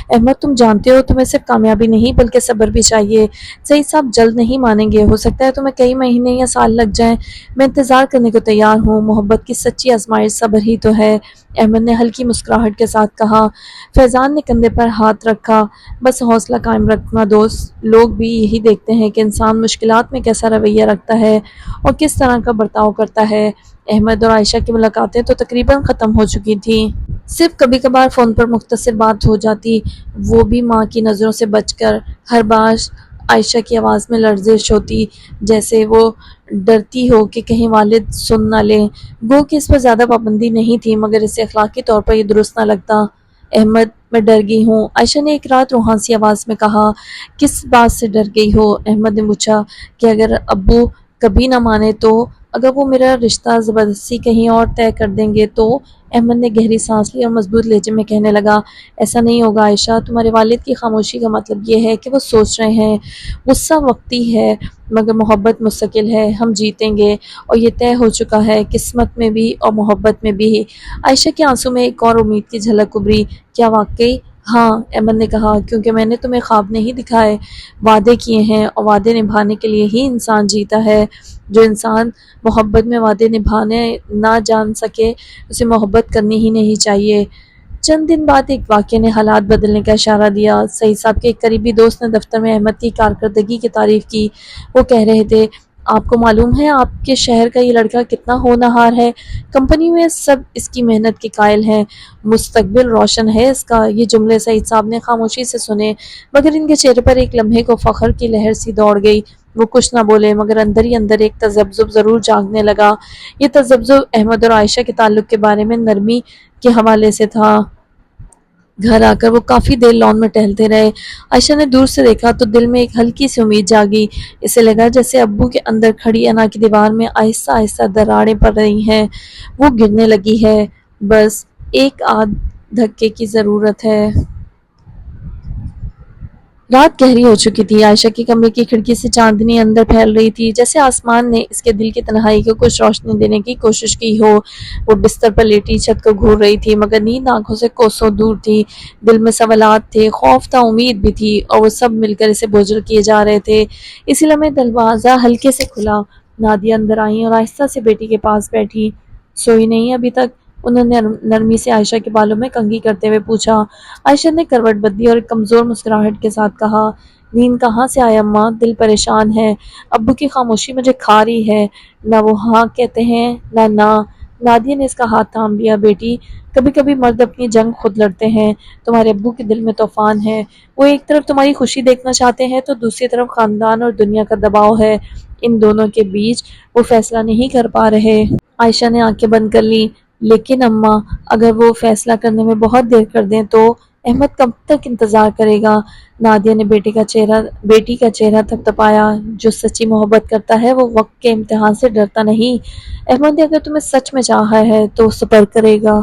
احمد تم جانتے ہو تمہیں صرف کامیابی نہیں بلکہ صبر بھی چاہیے۔ سعید صاحب جلد نہیں مانیں گے، ہو سکتا ہے تمہیں کئی مہینے یا سال لگ جائیں، میں انتظار کرنے کو تیار ہوں۔ محبت کی سچی آزمائش صبر ہی تو ہے، احمد نے ہلکی مسکراہٹ کے ساتھ کہا۔ فیضان نے کندھے پر ہاتھ رکھا، بس حوصلہ قائم رکھنا دوست، لوگ بھی یہی دیکھتے ہیں کہ انسان مشکلات میں کیسا رویہ رکھتا ہے اور کس طرح کا برتاؤ کرتا ہے۔ احمد اور عائشہ کی ملاقاتیں تو تقریباً ختم ہو چکی تھیں، صرف کبھی کبھار فون پر مختصر بات ہو جاتی، وہ بھی ماں کی نظروں سے بچ کر۔ ہر بار عائشہ کی آواز میں لرزش ہوتی، جیسے وہ ڈرتی ہو کہ کہیں والد سن نہ لیں۔ گو کہ اس پر زیادہ پابندی نہیں تھی، مگر اسے اخلاقی طور پر یہ درست نہ لگتا۔ احمد، میں ڈر گئی ہوں، عائشہ نے ایک رات روحانسی آواز میں کہا۔ کس بات سے ڈر گئی ہو؟ احمد نے پوچھا۔ کہ اگر ابو کبھی نہ مانے تو، اگر وہ میرا رشتہ زبردستی کہیں اور طے کر دیں گے تو؟ احمد نے گہری سانس لی اور مضبوط لہجے میں کہنے لگا، ایسا نہیں ہوگا عائشہ، تمہارے والد کی خاموشی کا مطلب یہ ہے کہ وہ سوچ رہے ہیں۔ غصہ وقتی ہے مگر محبت مستقل ہے، ہم جیتیں گے، اور یہ طے ہو چکا ہے، قسمت میں بھی اور محبت میں بھی۔ عائشہ کے آنسوں میں ایک اور امید کی جھلک ابھری۔ کیا واقعی؟ ہاں، احمد نے کہا، کیونکہ میں نے تمہیں خواب نہیں دکھائے، وعدے کیے ہیں، اور وعدے نبھانے کے لیے ہی انسان جیتا ہے۔ جو انسان محبت میں وعدے نبھانے نہ جان سکے، اسے محبت کرنی ہی نہیں چاہیے۔ چند دن بعد ایک واقعے نے حالات بدلنے کا اشارہ دیا۔ سعید صاحب کے ایک قریبی دوست نے دفتر میں احمد کی کارکردگی کی تعریف کی۔ وہ کہہ رہے تھے، آپ کو معلوم ہے آپ کے شہر کا یہ لڑکا کتنا ہونہار ہے، کمپنی میں سب اس کی محنت کے قائل ہیں، مستقبل روشن ہے اس کا۔ یہ جملے سعید صاحب نے خاموشی سے سنے، مگر ان کے چہرے پر ایک لمحے کو فخر کی لہر سی دوڑ گئی۔ وہ کچھ نہ بولے، مگر اندر ہی اندر ایک تذبذب ضرور جاگنے لگا۔ یہ تذبذب احمد اور عائشہ کے تعلق کے بارے میں نرمی کے حوالے سے تھا۔ گھر آ کر وہ کافی دیر لان میں ٹہلتے رہے۔ عائشہ نے دور سے دیکھا تو دل میں ایک ہلکی سی امید جاگی۔ اسے لگا جیسے ابو کے اندر کھڑی انا کی دیوار میں آہستہ آہستہ دراڑیں پڑ رہی ہیں، وہ گرنے لگی ہے، بس ایک آدھ دھکے کی ضرورت ہے۔ رات گہری ہو چکی تھی۔ عائشہ کے کمرے کی کھڑکی سے چاندنی اندر پھیل رہی تھی، جیسے آسمان نے اس کے دل کی تنہائی کو کچھ روشنی دینے کی کوشش کی ہو۔ وہ بستر پر لیٹی چھت کو گھور رہی تھی، مگر نیند آنکھوں سے کوسوں دور تھی۔ دل میں سوالات تھے، خوف تھا، امید بھی تھی، اور وہ سب مل کر اسے بوجھل کیے جا رہے تھے۔ اسی لمحے دروازہ ہلکے سے کھلا۔ نادیہ اندر آئیں اور آہستہ سے بیٹی کے پاس بیٹھی۔ سوئی نہیں ابھی تک؟ انہوں نے نرمی سے عائشہ کے بالوں میں کنگھی کرتے ہوئے پوچھا۔ عائشہ نے کروٹ بدلی اور ایک کمزور مسکراہٹ کے ساتھ کہا، نیند کہاں سے آئے اماں، دل پریشان ہے، ابو کی خاموشی مجھے کھا رہی ہے، نہ وہ ہاں کہتے ہیں نہ نا۔ نادیہ نے اس کا ہاتھ تھام لیا۔ بیٹی، کبھی کبھی مرد اپنی جنگ خود لڑتے ہیں، تمہارے ابو کے دل میں طوفان ہے، وہ ایک طرف تمہاری خوشی دیکھنا چاہتے ہیں تو دوسری طرف خاندان اور دنیا کا دباؤ ہے، ان دونوں کے بیچ وہ فیصلہ نہیں کر پا رہے۔ عائشہ نے آنکھیں بند کر لی۔ لیکن اماں، اگر وہ فیصلہ کرنے میں بہت دیر کر دیں تو؟ احمد کب تک انتظار کرے گا؟ نادیہ نے بیٹی کا چہرہ تھپتھپایا۔ جو سچی محبت کرتا ہے وہ وقت کے امتحان سے ڈرتا نہیں۔ احمد نے اگر تمہیں سچ میں چاہا ہے تو صبر کرے گا۔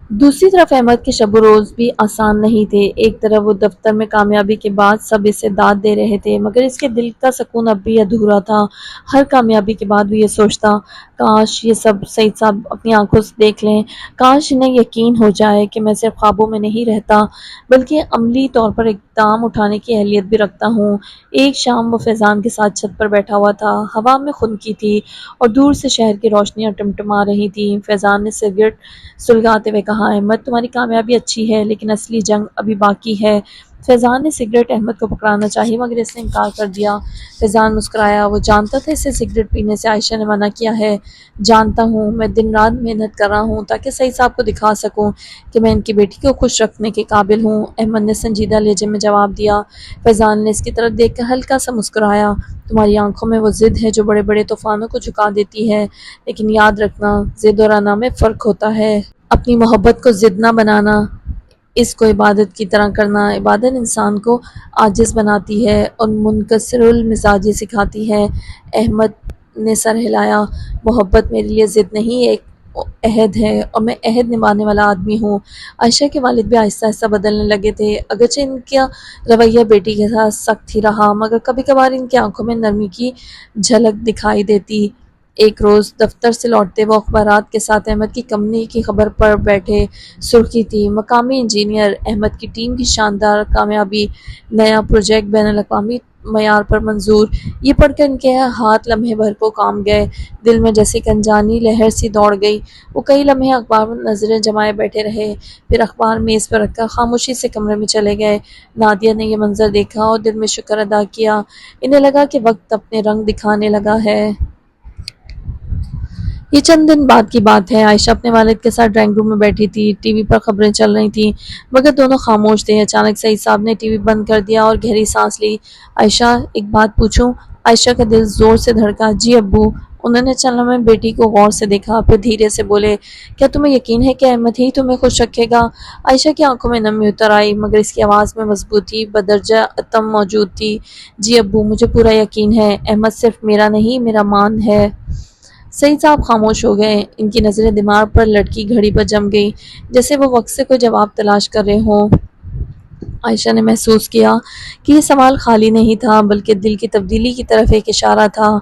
دوسری طرف احمد کے شب و روز بھی آسان نہیں تھے۔ ایک طرف وہ دفتر میں کامیابی کے بعد سب اسے داد دے رہے تھے، مگر اس کے دل کا سکون اب بھی ادھورا تھا۔ ہر کامیابی کے بعد وہ یہ سوچتا، کاش یہ سب سعید صاحب اپنی آنکھوں سے دیکھ لیں، کاش انہیں یقین ہو جائے کہ میں صرف خوابوں میں نہیں رہتا بلکہ عملی طور پر اقدام اٹھانے کی اہلیت بھی رکھتا ہوں۔ ایک شام وہ فیضان کے ساتھ چھت پر بیٹھا ہوا تھا، ہوا میں خنکی تھی اور دور سے شہر کی روشنیاں ٹمٹما رہی تھیں۔ فیضان نے سگریٹ سلگاتے ہوئے کہا، احمد تمہاری کامیابی اچھی ہے لیکن اصلی جنگ ابھی باقی ہے۔ فیضان نے سگریٹ احمد کو پکڑانا چاہی مگر اس نے انکار کر دیا۔ فیضان مسکرایا، وہ جانتا تھا اسے سگریٹ پینے سے عائشہ نے منع کیا ہے۔ جانتا ہوں، میں دن رات محنت کر رہا ہوں تاکہ سعید صاحب کو دکھا سکوں کہ میں ان کی بیٹی کو خوش رکھنے کے قابل ہوں، احمد نے سنجیدہ لہجے میں جواب دیا۔ فیضان نے اس کی طرف دیکھ کر ہلکا سا مسکرایا، تمہاری آنکھوں میں وہ ضد ہے جو بڑے بڑے طوفانوں کو جھکا دیتی ہے، لیکن یاد رکھنا، ضد اور انا میں فرق ہوتا ہے۔ اپنی محبت کو ضد نہ بنانا، اس کو عبادت کی طرح کرنا۔ عبادت انسان کو عاجز بناتی ہے اور منکسر المزاجی سکھاتی ہے۔ احمد نے سر ہلایا، محبت میرے لیے ضد نہیں، ایک عہد ہے، اور میں عہد نبھانے والا آدمی ہوں۔ عائشہ کے والد بھی آہستہ آہستہ بدلنے لگے تھے، اگرچہ ان کا رویہ بیٹی کے ساتھ سخت ہی رہا مگر کبھی کبھار ان کی آنکھوں میں نرمی کی جھلک دکھائی دیتی۔ ایک روز دفتر سے لوٹتے وہ اخبارات کے ساتھ احمد کی کمپنی کی خبر پڑھ بیٹھے۔ سرخی تھی، مقامی انجینئر احمد کی ٹیم کی شاندار کامیابی، نیا پروجیکٹ بین الاقوامی معیار پر منظور۔ یہ پڑھ کر ان کے ہاتھ لمحے بھر کو کام گئے، دل میں جیسے ایک انجانی لہر سی دوڑ گئی۔ وہ کئی لمحے اخبار پر نظریں جمائے بیٹھے رہے، پھر اخبار میز پر رکھ کر خاموشی سے کمرے میں چلے گئے۔ نادیہ نے یہ منظر دیکھا اور دل میں شکر ادا کیا، انہیں لگا کہ وقت اپنے رنگ دکھانے لگا ہے۔ یہ چند دن بعد کی بات ہے۔ عائشہ اپنے والد کے ساتھ ڈرائنگ روم میں بیٹھی تھی، ٹی وی پر خبریں چل رہی تھیں مگر دونوں خاموش تھے۔ اچانک سعید صاحب نے ٹی وی بند کر دیا اور گہری سانس لی۔ عائشہ ایک بات پوچھوں؟ عائشہ کا دل زور سے دھڑکا۔ جی ابو۔ انہوں نے چند لمحے بیٹی کو غور سے دیکھا، پھر دھیرے سے بولے، کیا تمہیں یقین ہے کہ احمد ہی تمہیں خوش رکھے گا؟ عائشہ کی آنکھوں میں نمی اتر آئی مگر اس کی آواز میں مضبوطی بدرجہ عتم موجود تھی۔ جی ابو، مجھے پورا یقین ہے، احمد صرف میرا نہیں میرا مان ہے۔ سعید صاحب خاموش ہو گئے، ان کی نظریں دماغ پر لٹکی گھڑی پر جم گئیں، جیسے وہ وقت سے کوئی جواب تلاش کر رہے ہوں۔ عائشہ نے محسوس کیا کہ یہ سوال خالی نہیں تھا بلکہ دل کی تبدیلی کی طرف ایک اشارہ تھا۔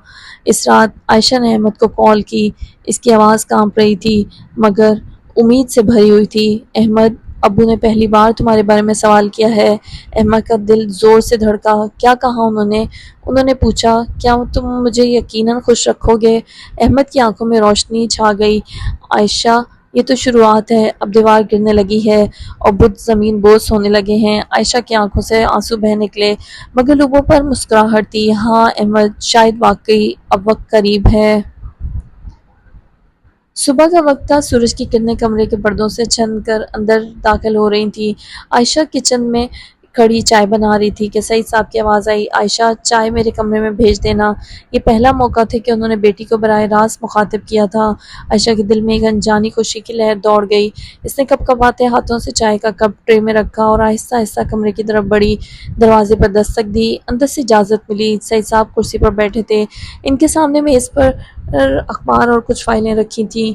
اس رات عائشہ نے احمد کو کال کی، اس کی آواز کانپ رہی تھی مگر امید سے بھری ہوئی تھی۔ احمد، ابو نے پہلی بار تمہارے بارے میں سوال کیا ہے۔ احمد کا دل زور سے دھڑکا۔ کیا کہا انہوں نے پوچھا، کیا تم مجھے یقیناً خوش رکھو گے؟ احمد کی آنکھوں میں روشنی چھا گئی۔ عائشہ، یہ تو شروعات ہے، اب دیوار گرنے لگی ہے اور بت زمین بوس ہونے لگے ہیں۔ عائشہ کی آنکھوں سے آنسو بہہ نکلے مگر لبوں پر مسکراہٹ تھی۔ ہاں احمد، شاید واقعی اب وقت قریب ہے۔ صبح کا وقت تھا، سورج کی کرنیں کمرے کے پردوں سے چھن کر اندر داخل ہو رہی تھیں۔ عائشہ کچن میں کھڑی چائے بنا رہی تھی کہ سعید صاحب کی آواز آئی، عائشہ چائے میرے کمرے میں بھیج دینا۔ یہ پہلا موقع تھا کہ انہوں نے بیٹی کو براہ راست مخاطب کیا تھا۔ عائشہ کے دل میں ایک انجانی خوشی کی لہر دوڑ گئی۔ اس نے کپ کپاتے ہاتھوں سے چائے کا کپ ٹرے میں رکھا اور آہستہ آہستہ کمرے کی طرف بڑھی، دروازے پر دستک دی۔ اندر سے اجازت ملی۔ سعید صاحب کرسی پر بیٹھے تھے، ان کے سامنے میز پر اخبار اور کچھ فائلیں رکھی تھیں۔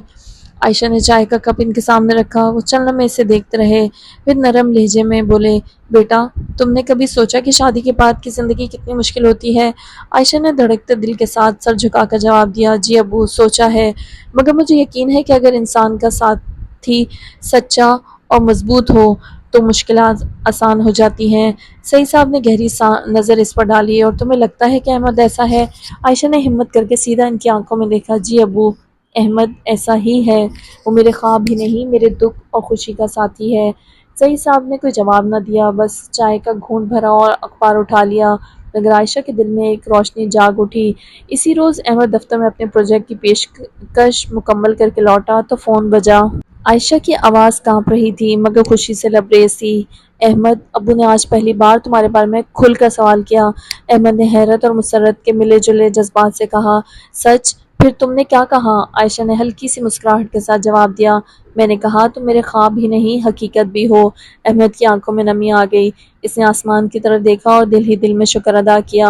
عائشہ نے چائے کا کپ ان کے سامنے رکھا، وہ چند لمحے اسے دیکھتے رہے، پھر نرم لہجے میں بولے، بیٹا، تم نے کبھی سوچا کہ شادی کے بعد کی زندگی کتنی مشکل ہوتی ہے؟ عائشہ نے دھڑکتے دل کے ساتھ سر جھکا کر جواب دیا، جی ابو، سوچا ہے، مگر مجھے یقین ہے کہ اگر انسان کا ساتھی سچا اور مضبوط ہو تو مشکلات آسان ہو جاتی ہیں۔ سعید صاحب نے گہری نظر اس پر ڈالی، اور تمہیں لگتا ہے کہ احمد ایسا ہے؟ عائشہ نے ہمت کر کے سیدھا ان کی آنکھوں میں دیکھا، جی ابو، احمد ایسا ہی ہے، وہ میرے خواب ہی نہیں، میرے دکھ اور خوشی کا ساتھی ہے۔ سعید صاحب نے کوئی جواب نہ دیا، بس چائے کا گھونٹ بھرا اور اخبار اٹھا لیا، مگر عائشہ کے دل میں ایک روشنی جاگ اٹھی۔ اسی روز احمد دفتر میں اپنے پروجیکٹ کی پیشکش مکمل کر کے لوٹا تو فون بجا۔ عائشہ کی آواز کانپ رہی تھی مگر خوشی سے لبریز تھی۔ احمد، ابو نے آج پہلی بار تمہارے بارے میں کھل کر سوال کیا۔ احمد نے حیرت اور مسرت کے ملے جلے جذبات سے کہا، سچ؟ پھر تم نے کیا کہا؟ عائشہ نے ہلکی سی مسکراہٹ کے ساتھ جواب دیا، میں نے کہا تم میرے خواب ہی نہیں حقیقت بھی ہو۔ احمد کی آنکھوں میں نمی آ گئی، اس نے آسمان کی طرف دیکھا اور دل ہی دل میں شکر ادا کیا۔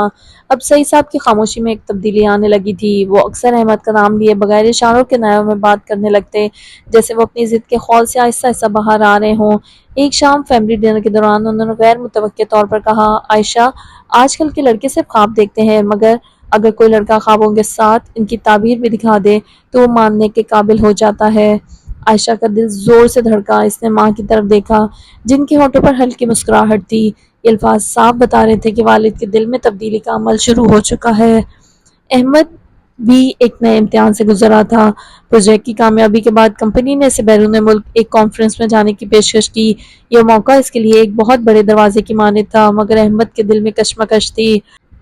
اب سعید صاحب کی خاموشی میں ایک تبدیلی آنے لگی تھی، وہ اکثر احمد کا نام لیے بغیر اشاروں کے نعروں میں بات کرنے لگتے، جیسے وہ اپنی ضد کے خول سے آہستہ آہستہ باہر آ رہے ہوں۔ ایک شام فیملی ڈنر کے دوران انہوں نے غیر متوقع طور پر کہا، عائشہ، آج کل کے لڑکے صرف خواب دیکھتے ہیں مگر اگر کوئی لڑکا خوابوں کے ساتھ ان کی تعبیر بھی دکھا دے تو وہ ماننے کے قابل ہو جاتا ہے۔ عائشہ کا دل زور سے دھڑکا، اس نے ماں کی طرف دیکھا جن کے ہونٹوں پر ہلکی مسکراہٹ تھی۔ یہ الفاظ صاف بتا رہے تھے کہ والد کے دل میں تبدیلی کا عمل شروع ہو چکا ہے۔ احمد بھی ایک نئے امتحان سے گزرا تھا۔ پروجیکٹ کی کامیابی کے بعد کمپنی نے اسے بیرون ملک ایک کانفرنس میں جانے کی پیشکش کی۔ یہ موقع اس کے لیے ایک بہت بڑے دروازے کی مانند تھا مگر احمد کے دل میں کشمکش تھی۔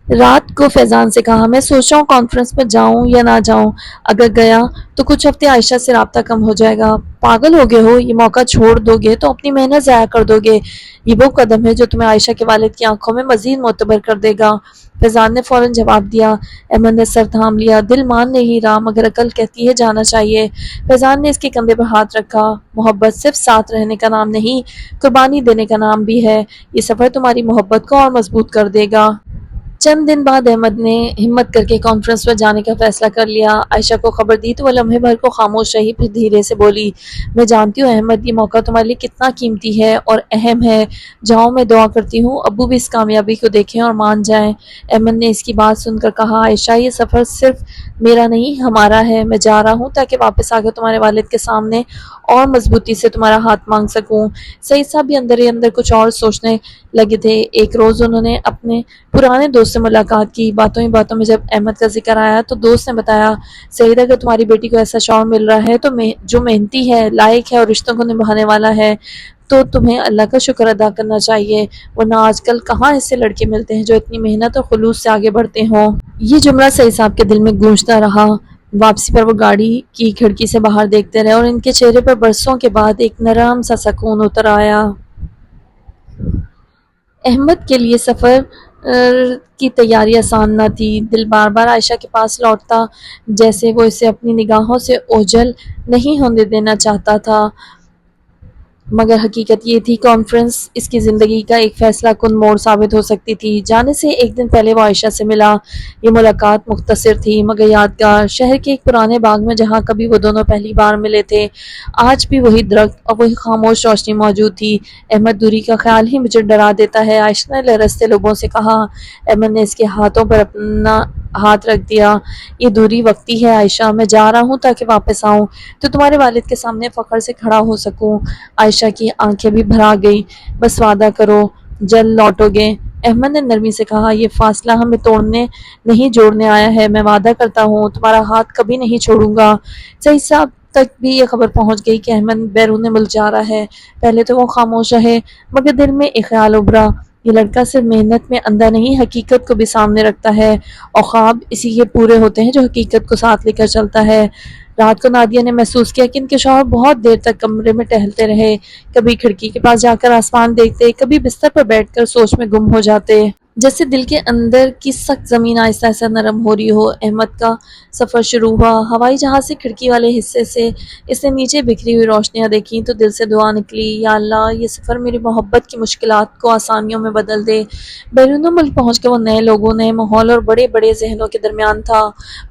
رات کو فیضان سے کہا، میں سوچ رہا ہوں کانفرنس میں جاؤں یا نہ جاؤں، اگر گیا تو کچھ ہفتے عائشہ سے رابطہ کم ہو جائے گا۔ پاگل ہو گئے ہو، یہ موقع چھوڑ دو گے تو اپنی محنت ضائع کر دو گے، یہ وہ قدم ہے جو تمہیں عائشہ کے والد کی آنکھوں میں مزید معتبر کر دے گا۔ فیضان نے فوراً جواب دیا۔ احمد نے سر تھام لیا، دل مان نہیں رہا مگر عقل کہتی ہے جانا چاہیے۔ فیضان نے اس کے کندھے پر ہاتھ رکھا، محبت صرف ساتھ رہنے کا نام نہیں، قربانی دینے کا نام بھی ہے، یہ سفر تمہاری محبت کو اور مضبوط کر دے گا۔ چند دن بعد احمد نے ہمت کر کے کانفرنس پر جانے کا فیصلہ کر لیا۔ عائشہ کو خبر دی تو وہ لمحے بھر کو خاموش رہی، پھر دھیرے سے بولی، میں جانتی ہوں احمد، یہ موقع تمہارے لیے کتنا قیمتی ہے اور اہم ہے، جاؤ، میں دعا کرتی ہوں ابو بھی اس کامیابی کو دیکھیں اور مان جائیں۔ احمد نے اس کی بات سن کر کہا، عائشہ، یہ سفر صرف میرا نہیں ہمارا ہے، میں جا رہا ہوں تاکہ واپس آ کر تمہارے والد کے سامنے اور مضبوطی سے تمہارا ہاتھ مانگ سکوں۔ سعید صاحب بھی اندر ہی اندر کچھ اور سوچنے لگے تھے۔ ایک روز انہوں نے اپنے پرانے دوست سے ملاقات کی، باتوں ہی باتوں میں جب احمد کا ذکر آیا تو دوست نے بتایا، سعید، اگر تمہاری بیٹی کو ایسا شوہر مل رہا ہے تو جو محنتی ہے، لائق ہے اور رشتوں کو نبھانے والا ہے تو تمہیں اللہ کا شکر ادا کرنا چاہیے، ورنہ آج کل کہاں ایسے لڑکے ملتے ہیں جو اتنی محنت اور خلوص سے آگے بڑھتے ہوں۔ یہ جملہ سعید صاحب کے دل میں گونجتا رہا۔ واپسی پر وہ گاڑی کی کھڑکی سے باہر دیکھتے رہے اور ان کے چہرے پر برسوں کے بعد ایک نرم سا سکون اتر آیا۔ احمد کے لیے سفر کی تیاری آسان نہ تھی۔ دل بار بار عائشہ کے پاس لوٹتا، جیسے وہ اسے اپنی نگاہوں سے اوجھل نہیں ہونے دینا چاہتا تھا، مگر حقیقت یہ تھی کانفرنس اس کی زندگی کا ایک فیصلہ کن موڑ ثابت ہو سکتی تھی۔ جانے سے ایک دن پہلے وہ عائشہ سے ملا۔ یہ ملاقات مختصر تھی مگر یادگار۔ شہر کے ایک پرانے باغ میں جہاں کبھی وہ دونوں پہلی بار ملے تھے، آج بھی وہی درخت اور وہی خاموش روشنی موجود تھی۔ احمد، دوری کا خیال ہی مجھے ڈرا دیتا ہے، عائشہ نے لرزتے لبوں سے کہا۔ احمد نے اس کے ہاتھوں پر اپنا ہاتھ رکھ دیا۔ یہ دوری وقتی ہے عائشہ، میں جا رہا ہوں تاکہ واپس آؤں تو تمہارے والد کے سامنے فخر سے کھڑا ہو سکوں۔ عائشہ کی آنکھیں بھی بھر آ گئیں۔ بس وعدہ کرو جلد لوٹو گے؟ احمد نے نرمی سے کہا۔ یہ فاصلہ ہمیں توڑنے نہیں جوڑنے آیا ہے، میں وعدہ کرتا ہوں تمہارا ہاتھ کبھی نہیں چھوڑوں گا۔ صحیح صاحب تک بھی یہ خبر پہنچ گئی کہ احمد بیرون ملک جا رہا ہے۔ پہلے تو وہ خاموش رہے مگر دل میں ایک خیال ابھرا، یہ لڑکا صرف محنت میں اندھا نہیں، حقیقت کو بھی سامنے رکھتا ہے، اور خواب اسی کے پورے ہوتے ہیں جو حقیقت کو ساتھ لے کر چلتا ہے۔ رات کو نادیہ نے محسوس کیا کہ ان کے شوہر بہت دیر تک کمرے میں ٹہلتے رہے، کبھی کھڑکی کے پاس جا کر آسمان دیکھتے، کبھی بستر پر بیٹھ کر سوچ میں گم ہو جاتے، جیسے دل کے اندر کی سخت زمین آہستہ آہستہ نرم ہو رہی ہو۔ احمد کا سفر شروع ہوا۔ ہوائی جہاز سے کھڑکی والے حصے سے اس نے نیچے بکھری ہوئی روشنیاں دیکھیں تو دل سے دعا نکلی، یا اللہ یہ سفر میری محبت کی مشکلات کو آسانیوں میں بدل دے۔ بیرون ملک پہنچ کے وہ نئے لوگوں، نئے ماحول اور بڑے بڑے ذہنوں کے درمیان تھا۔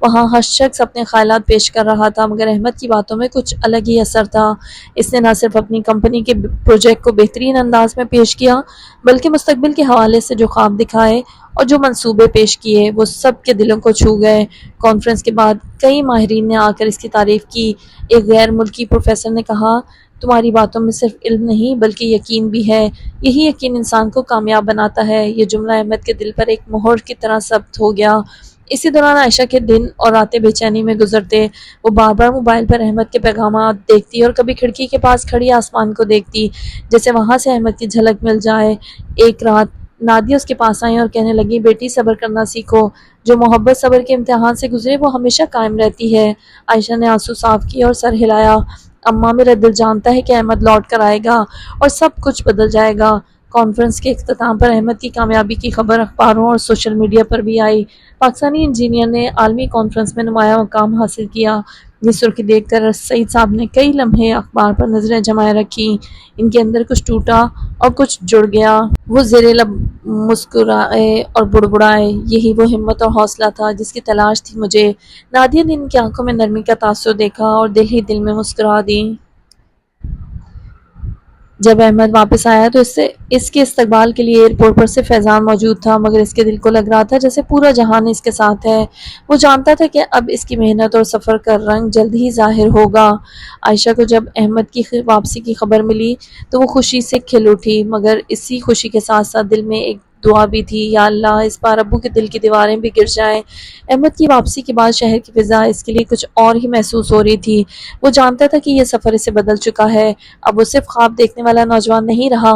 وہاں ہر شخص اپنے خیالات پیش کر رہا تھا مگر احمد کی باتوں میں کچھ الگ ہی اثر تھا۔ اس نے نہ صرف اپنی کمپنی کے پروجیکٹ کو بہترین انداز میں پیش کیا بلکہ مستقبل کے حوالے سے جو خواب دکھائے اور جو منصوبے پیش کیے وہ سب کے دلوں کو چھو گئے۔ کانفرنس کے بعد کئی ماہرین نے آ کر اس کی تعریف کی۔ ایک غیر ملکی پروفیسر نے کہا، تمہاری باتوں میں صرف علم نہیں بلکہ یقین بھی ہے، یہی یقین انسان کو کامیاب بناتا ہے۔ یہ جملہ احمد کے دل پر ایک مہر کی طرح ثبت ہو گیا۔ اسی دوران عائشہ کے دن اور راتیں بے چینی میں گزرتے، وہ بار بار موبائل پر احمد کے پیغامات دیکھتی اور کبھی کھڑکی کے پاس کھڑی آسمان کو دیکھتی جیسے وہاں سے احمد کی جھلک مل جائے۔ ایک رات نادیہ اس کے پاس آئی اور کہنے لگی، بیٹی صبر کرنا سیکھو، جو محبت صبر کے امتحان سے گزرے وہ ہمیشہ قائم رہتی ہے۔ عائشہ نے آنسو صاف کیے اور سر ہلایا، اماں میرا دل جانتا ہے کہ احمد لوٹ کر آئے گا اور سب کچھ بدل جائے گا۔ کانفرنس کے اختتام پر احمد کی کامیابی کی خبر اخباروں اور سوشل میڈیا پر بھی آئی۔ پاکستانی انجینئر نے عالمی کانفرنس میں نمایاں مقام حاصل کیا۔ یہ سرخی دیکھ کر سعید صاحب نے کئی لمحے اخبار پر نظریں جمائے رکھیں۔ ان کے اندر کچھ ٹوٹا اور کچھ جڑ گیا۔ وہ زیر لب مسکرائے اور بڑبڑائے، یہی وہ ہمت اور حوصلہ تھا جس کی تلاش تھی مجھے۔ نادیہ نے ان کی آنکھوں میں نرمی کا تاثر دیکھا اور دل ہی دل میں مسکرا دی۔ جب احمد واپس آیا تو اس کے استقبال کے لیے ایئرپورٹ پر صرف فیضان موجود تھا مگر اس کے دل کو لگ رہا تھا جیسے پورا جہان اس کے ساتھ ہے۔ وہ جانتا تھا کہ اب اس کی محنت اور سفر کا رنگ جلد ہی ظاہر ہوگا۔ عائشہ کو جب احمد کی واپسی کی خبر ملی تو وہ خوشی سے کھل اٹھی مگر اسی خوشی کے ساتھ ساتھ دل میں ایک دعا بھی تھی، یا اللہ اس بار ابو کے دل کی دیواریں بھی گر جائیں۔ احمد کی واپسی کے بعد شہر کی فضا اس کے لیے کچھ اور ہی محسوس ہو رہی تھی۔ وہ جانتا تھا کہ یہ سفر اسے بدل چکا ہے، اب وہ صرف خواب دیکھنے والا نوجوان نہیں رہا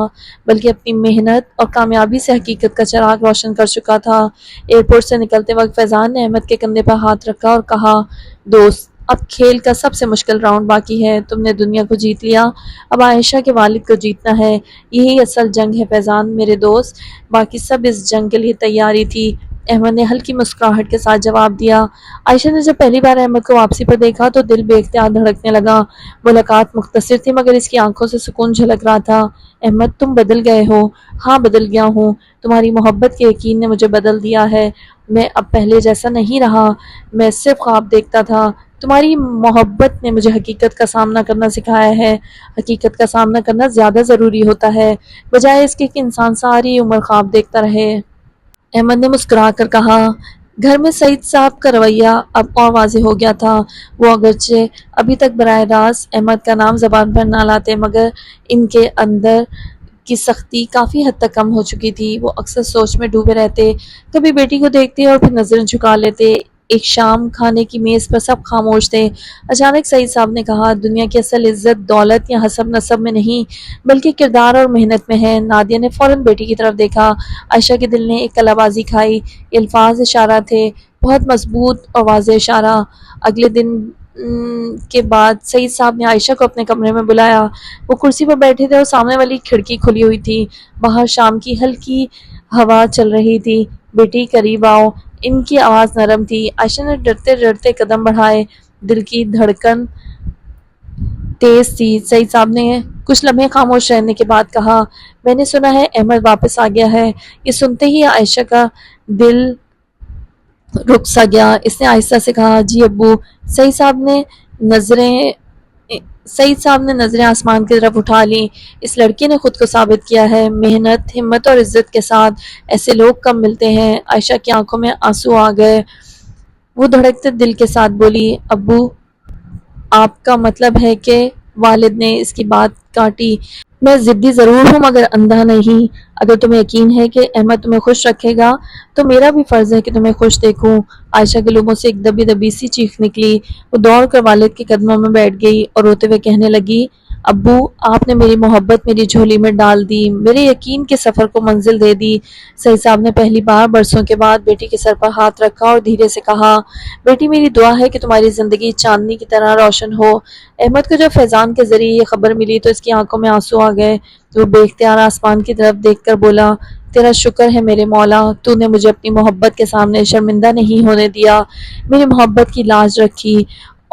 بلکہ اپنی محنت اور کامیابی سے حقیقت کا چراغ روشن کر چکا تھا۔ ایئرپورٹ سے نکلتے وقت فیضان نے احمد کے کندھے پر ہاتھ رکھا اور کہا، دوست اب کھیل کا سب سے مشکل راؤنڈ باقی ہے، تم نے دنیا کو جیت لیا، اب عائشہ کے والد کو جیتنا ہے، یہی اصل جنگ ہے فیضان میرے دوست، باقی سب اس جنگ کے لیے تیاری تھی۔ احمد نے ہلکی مسکراہٹ کے ساتھ جواب دیا۔ عائشہ نے جب پہلی بار احمد کو واپسی پر دیکھا تو دل بے اختیار دھڑکنے لگا۔ ملاقات مختصر تھی مگر اس کی آنکھوں سے سکون جھلک رہا تھا۔ احمد تم بدل گئے ہو۔ ہاں بدل گیا ہوں، تمہاری محبت کے یقین نے مجھے بدل دیا ہے، میں اب پہلے جیسا نہیں رہا، میں صرف خواب دیکھتا تھا، تمہاری محبت نے مجھے حقیقت کا سامنا کرنا سکھایا ہے۔ حقیقت کا سامنا کرنا زیادہ ضروری ہوتا ہے بجائے اس کے کہ انسان ساری عمر خواب دیکھتا رہے۔ احمد نے مسکرا کر کہا۔ گھر میں سعید صاحب کا رویہ اب اور واضح ہو گیا تھا۔ وہ اگرچہ ابھی تک براہ راست احمد کا نام زبان پر نہ لاتے مگر ان کے اندر کی سختی کافی حد تک کم ہو چکی تھی۔ وہ اکثر سوچ میں ڈوبے رہتے، کبھی بیٹی کو دیکھتے اور پھر نظریں جھکا لیتے۔ ایک شام کھانے کی میز پر سب خاموش تھے۔ اچانک سعید صاحب نے کہا، دنیا کی اصل عزت دولت یا حسب نسب میں نہیں بلکہ کردار اور محنت میں ہے۔ نادیہ نے فوراً بیٹی کی طرف دیکھا۔ عائشہ کے دل نے ایک کلا بازی کھائی، یہ الفاظ اشارہ تھے بہت مضبوط اور واضح اشارہ۔ اگلے دن کے بعد سعید صاحب نے عائشہ کو اپنے کمرے میں بلایا۔ وہ کرسی پر بیٹھے تھے اور سامنے والی کھڑکی کھلی ہوئی تھی، باہر شام کی ہلکی ہوا چل رہی تھی۔ بیٹی قریب آؤ، ان کی آواز نرم تھی۔ عائشہ نے ڈرتے ڈرتے قدم بڑھائے، دل کی دھڑکن تیز تھی۔ سعید صاحب نے کچھ لمحے خاموش رہنے کے بعد کہا، میں نے سنا ہے احمد واپس آ گیا ہے۔ یہ سنتے ہی عائشہ کا دل رک سا گیا۔ اس نے آہستہ سے کہا، جی ابو۔ سعید صاحب نے نظریں آسمان کی طرف اٹھا لیں۔ اس لڑکی نے خود کو ثابت کیا ہے۔ محنت، ہمت اور عزت کے ساتھ ایسے لوگ کم ملتے ہیں۔ عائشہ کی آنکھوں میں آنسو آ گئے۔ وہ دھڑکتے دل کے ساتھ بولی، ابو، آپ کا مطلب ہے کہ… والد نے اس کی بات کاٹی، میں ضدی ضرور ہوں مگر اندھا نہیں۔ اگر تمہیں یقین ہے کہ احمد تمہیں خوش رکھے گا تو میرا بھی فرض ہے کہ تمہیں خوش دیکھوں۔ عائشہ کے لبوں سے ایک دبی دبی سی چیخ نکلی۔ وہ دوڑ کر والد کے قدموں میں بیٹھ گئی اور روتے ہوئے کہنے لگی، ابو، آپ نے میری محبت میری جھولی میں ڈال دی، میرے یقین کے سفر کو منزل دے دی۔ سعید صاحب نے پہلی بار برسوں کے بعد بیٹی کے سر پر ہاتھ رکھا اور دھیرے سے کہا، بیٹی، میری دعا ہے کہ تمہاری زندگی چاندنی کی طرح روشن ہو۔ احمد کو جب فیضان کے ذریعے یہ خبر ملی تو اس کی آنکھوں میں آنسو آ گئے۔ وہ بے اختیار آسمان کی طرف دیکھ کر بولا، تیرا شکر ہے میرے مولا، تو نے مجھے اپنی محبت کے سامنے شرمندہ نہیں ہونے دیا، میری محبت کی لاج رکھی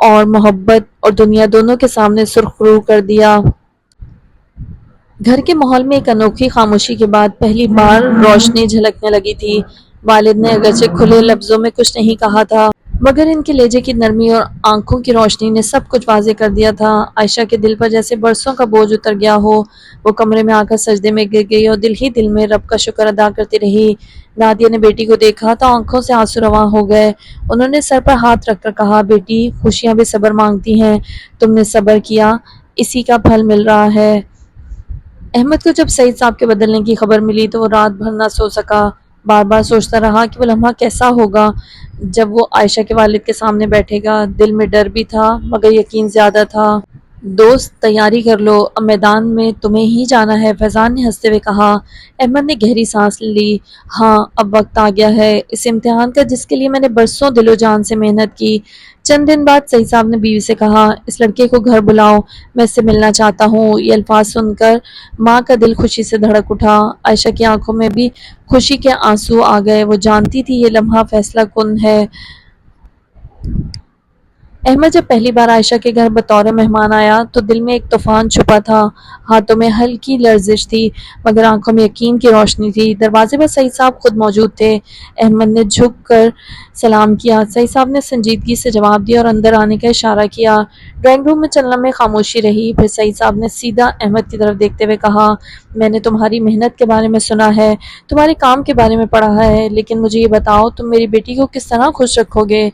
اور محبت اور دنیا دونوں کے سامنے سرخرو کر دیا۔ گھر کے ماحول میں ایک انوکھی خاموشی کے بعد پہلی بار روشنی جھلکنے لگی تھی۔ والد نے اگرچہ کھلے لفظوں میں کچھ نہیں کہا تھا مگر ان کے لہجے کی نرمی اور آنکھوں کی روشنی نے سب کچھ واضح کر دیا تھا۔ عائشہ کے دل پر جیسے برسوں کا بوجھ اتر گیا ہو۔ وہ کمرے میں آ کر سجدے میں گر گئی اور دل ہی دل میں رب کا شکر ادا کرتی رہی۔ نادیہ نے بیٹی کو دیکھا تو آنکھوں سے آنسو رواں ہو گئے۔ انہوں نے سر پر ہاتھ رکھ کر کہا، بیٹی، خوشیاں بھی صبر مانگتی ہیں، تم نے صبر کیا، اسی کا پھل مل رہا ہے۔ احمد کو جب سعید صاحب کے بدلنے کی خبر ملی تو وہ رات بھر نہ سو سکا۔ بار بار سوچتا رہا کہ وہ لمحہ کیسا ہوگا جب وہ عائشہ کے والد کے سامنے بیٹھے گا۔ دل میں ڈر بھی تھا مگر یقین زیادہ تھا۔ دوست، تیاری کر لو، اب میدان میں تمہیں ہی جانا ہے، فیضان نے ہنستے ہوئے کہا۔ احمد نے گہری سانس لی۔ ہاں، اب وقت آ گیا ہے اس امتحان کا جس کے لیے میں نے برسوں دل و جان سے محنت کی۔ چند دن بعد سعید صاحب نے بیوی سے کہا، اس لڑکے کو گھر بلاؤ، میں اس سے ملنا چاہتا ہوں۔ یہ الفاظ سن کر ماں کا دل خوشی سے دھڑک اٹھا۔ عائشہ کی آنکھوں میں بھی خوشی کے آنسو آ گئے۔ وہ جانتی تھی یہ لمحہ فیصلہ کن ہے۔ احمد جب پہلی بار عائشہ کے گھر بطور مہمان آیا تو دل میں ایک طوفان چھپا تھا۔ ہاتھوں میں ہلکی لرزش تھی مگر آنکھوں میں یقین کی روشنی تھی۔ دروازے پر سعید صاحب خود موجود تھے۔ احمد نے جھک کر سلام کیا۔ سعید صاحب نے سنجیدگی سے جواب دیا اور اندر آنے کا اشارہ کیا۔ ڈرائنگ روم میں چند لمحے خاموشی رہی، پھر سعید صاحب نے سیدھا احمد کی طرف دیکھتے ہوئے کہا، میں نے تمہاری محنت کے بارے میں سنا ہے، تمہارے کام کے بارے میں پڑھا ہے، لیکن مجھے یہ بتاؤ تم میری بیٹی کو کس طرح خوش رکھو گے؟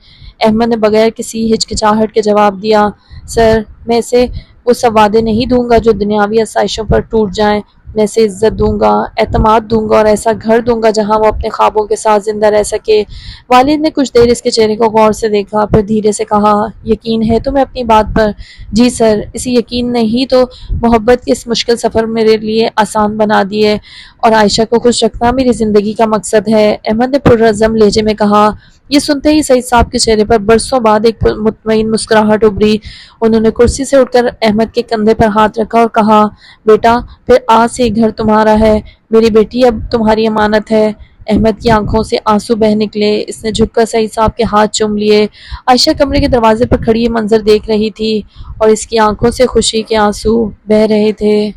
احمد نے بغیر کسی ہچکچاہٹ کے جواب دیا، سر، میں اسے وہ سب وعدے نہیں دوں گا جو دنیاوی آسائشوں پر ٹوٹ جائیں، میں اسے عزت دوں گا، اعتماد دوں گا اور ایسا گھر دوں گا جہاں وہ اپنے خوابوں کے ساتھ زندہ رہ سکے۔ والد نے کچھ دیر اس کے چہرے کو غور سے دیکھا، پھر دھیرے سے کہا، یقین ہے تمہیں اپنی بات پر؟ جی سر، اسی یقین نے ہی تو محبت کے اس مشکل سفر میرے لیے آسان بنا دیے اور عائشہ کو خوش رکھنا میری زندگی کا مقصد ہے، احمد نے پرعزم لہجے میں کہا۔ یہ سنتے ہی سعید صاحب کے چہرے پر برسوں بعد ایک مطمئن مسکراہٹ ابھری۔ انہوں نے کرسی سے اٹھ کر احمد کے کندھے پر ہاتھ رکھا اور کہا، بیٹا، پھر آج سے یہ گھر تمہارا ہے، میری بیٹی اب تمہاری امانت ہے۔ احمد کی آنکھوں سے آنسو بہہ نکلے۔ اس نے جھک کر سعید صاحب کے ہاتھ چوم لیے۔ عائشہ کمرے کے دروازے پر کھڑی یہ منظر دیکھ رہی تھی اور اس کی آنکھوں سے خوشی کے آنسو بہہ رہے تھے۔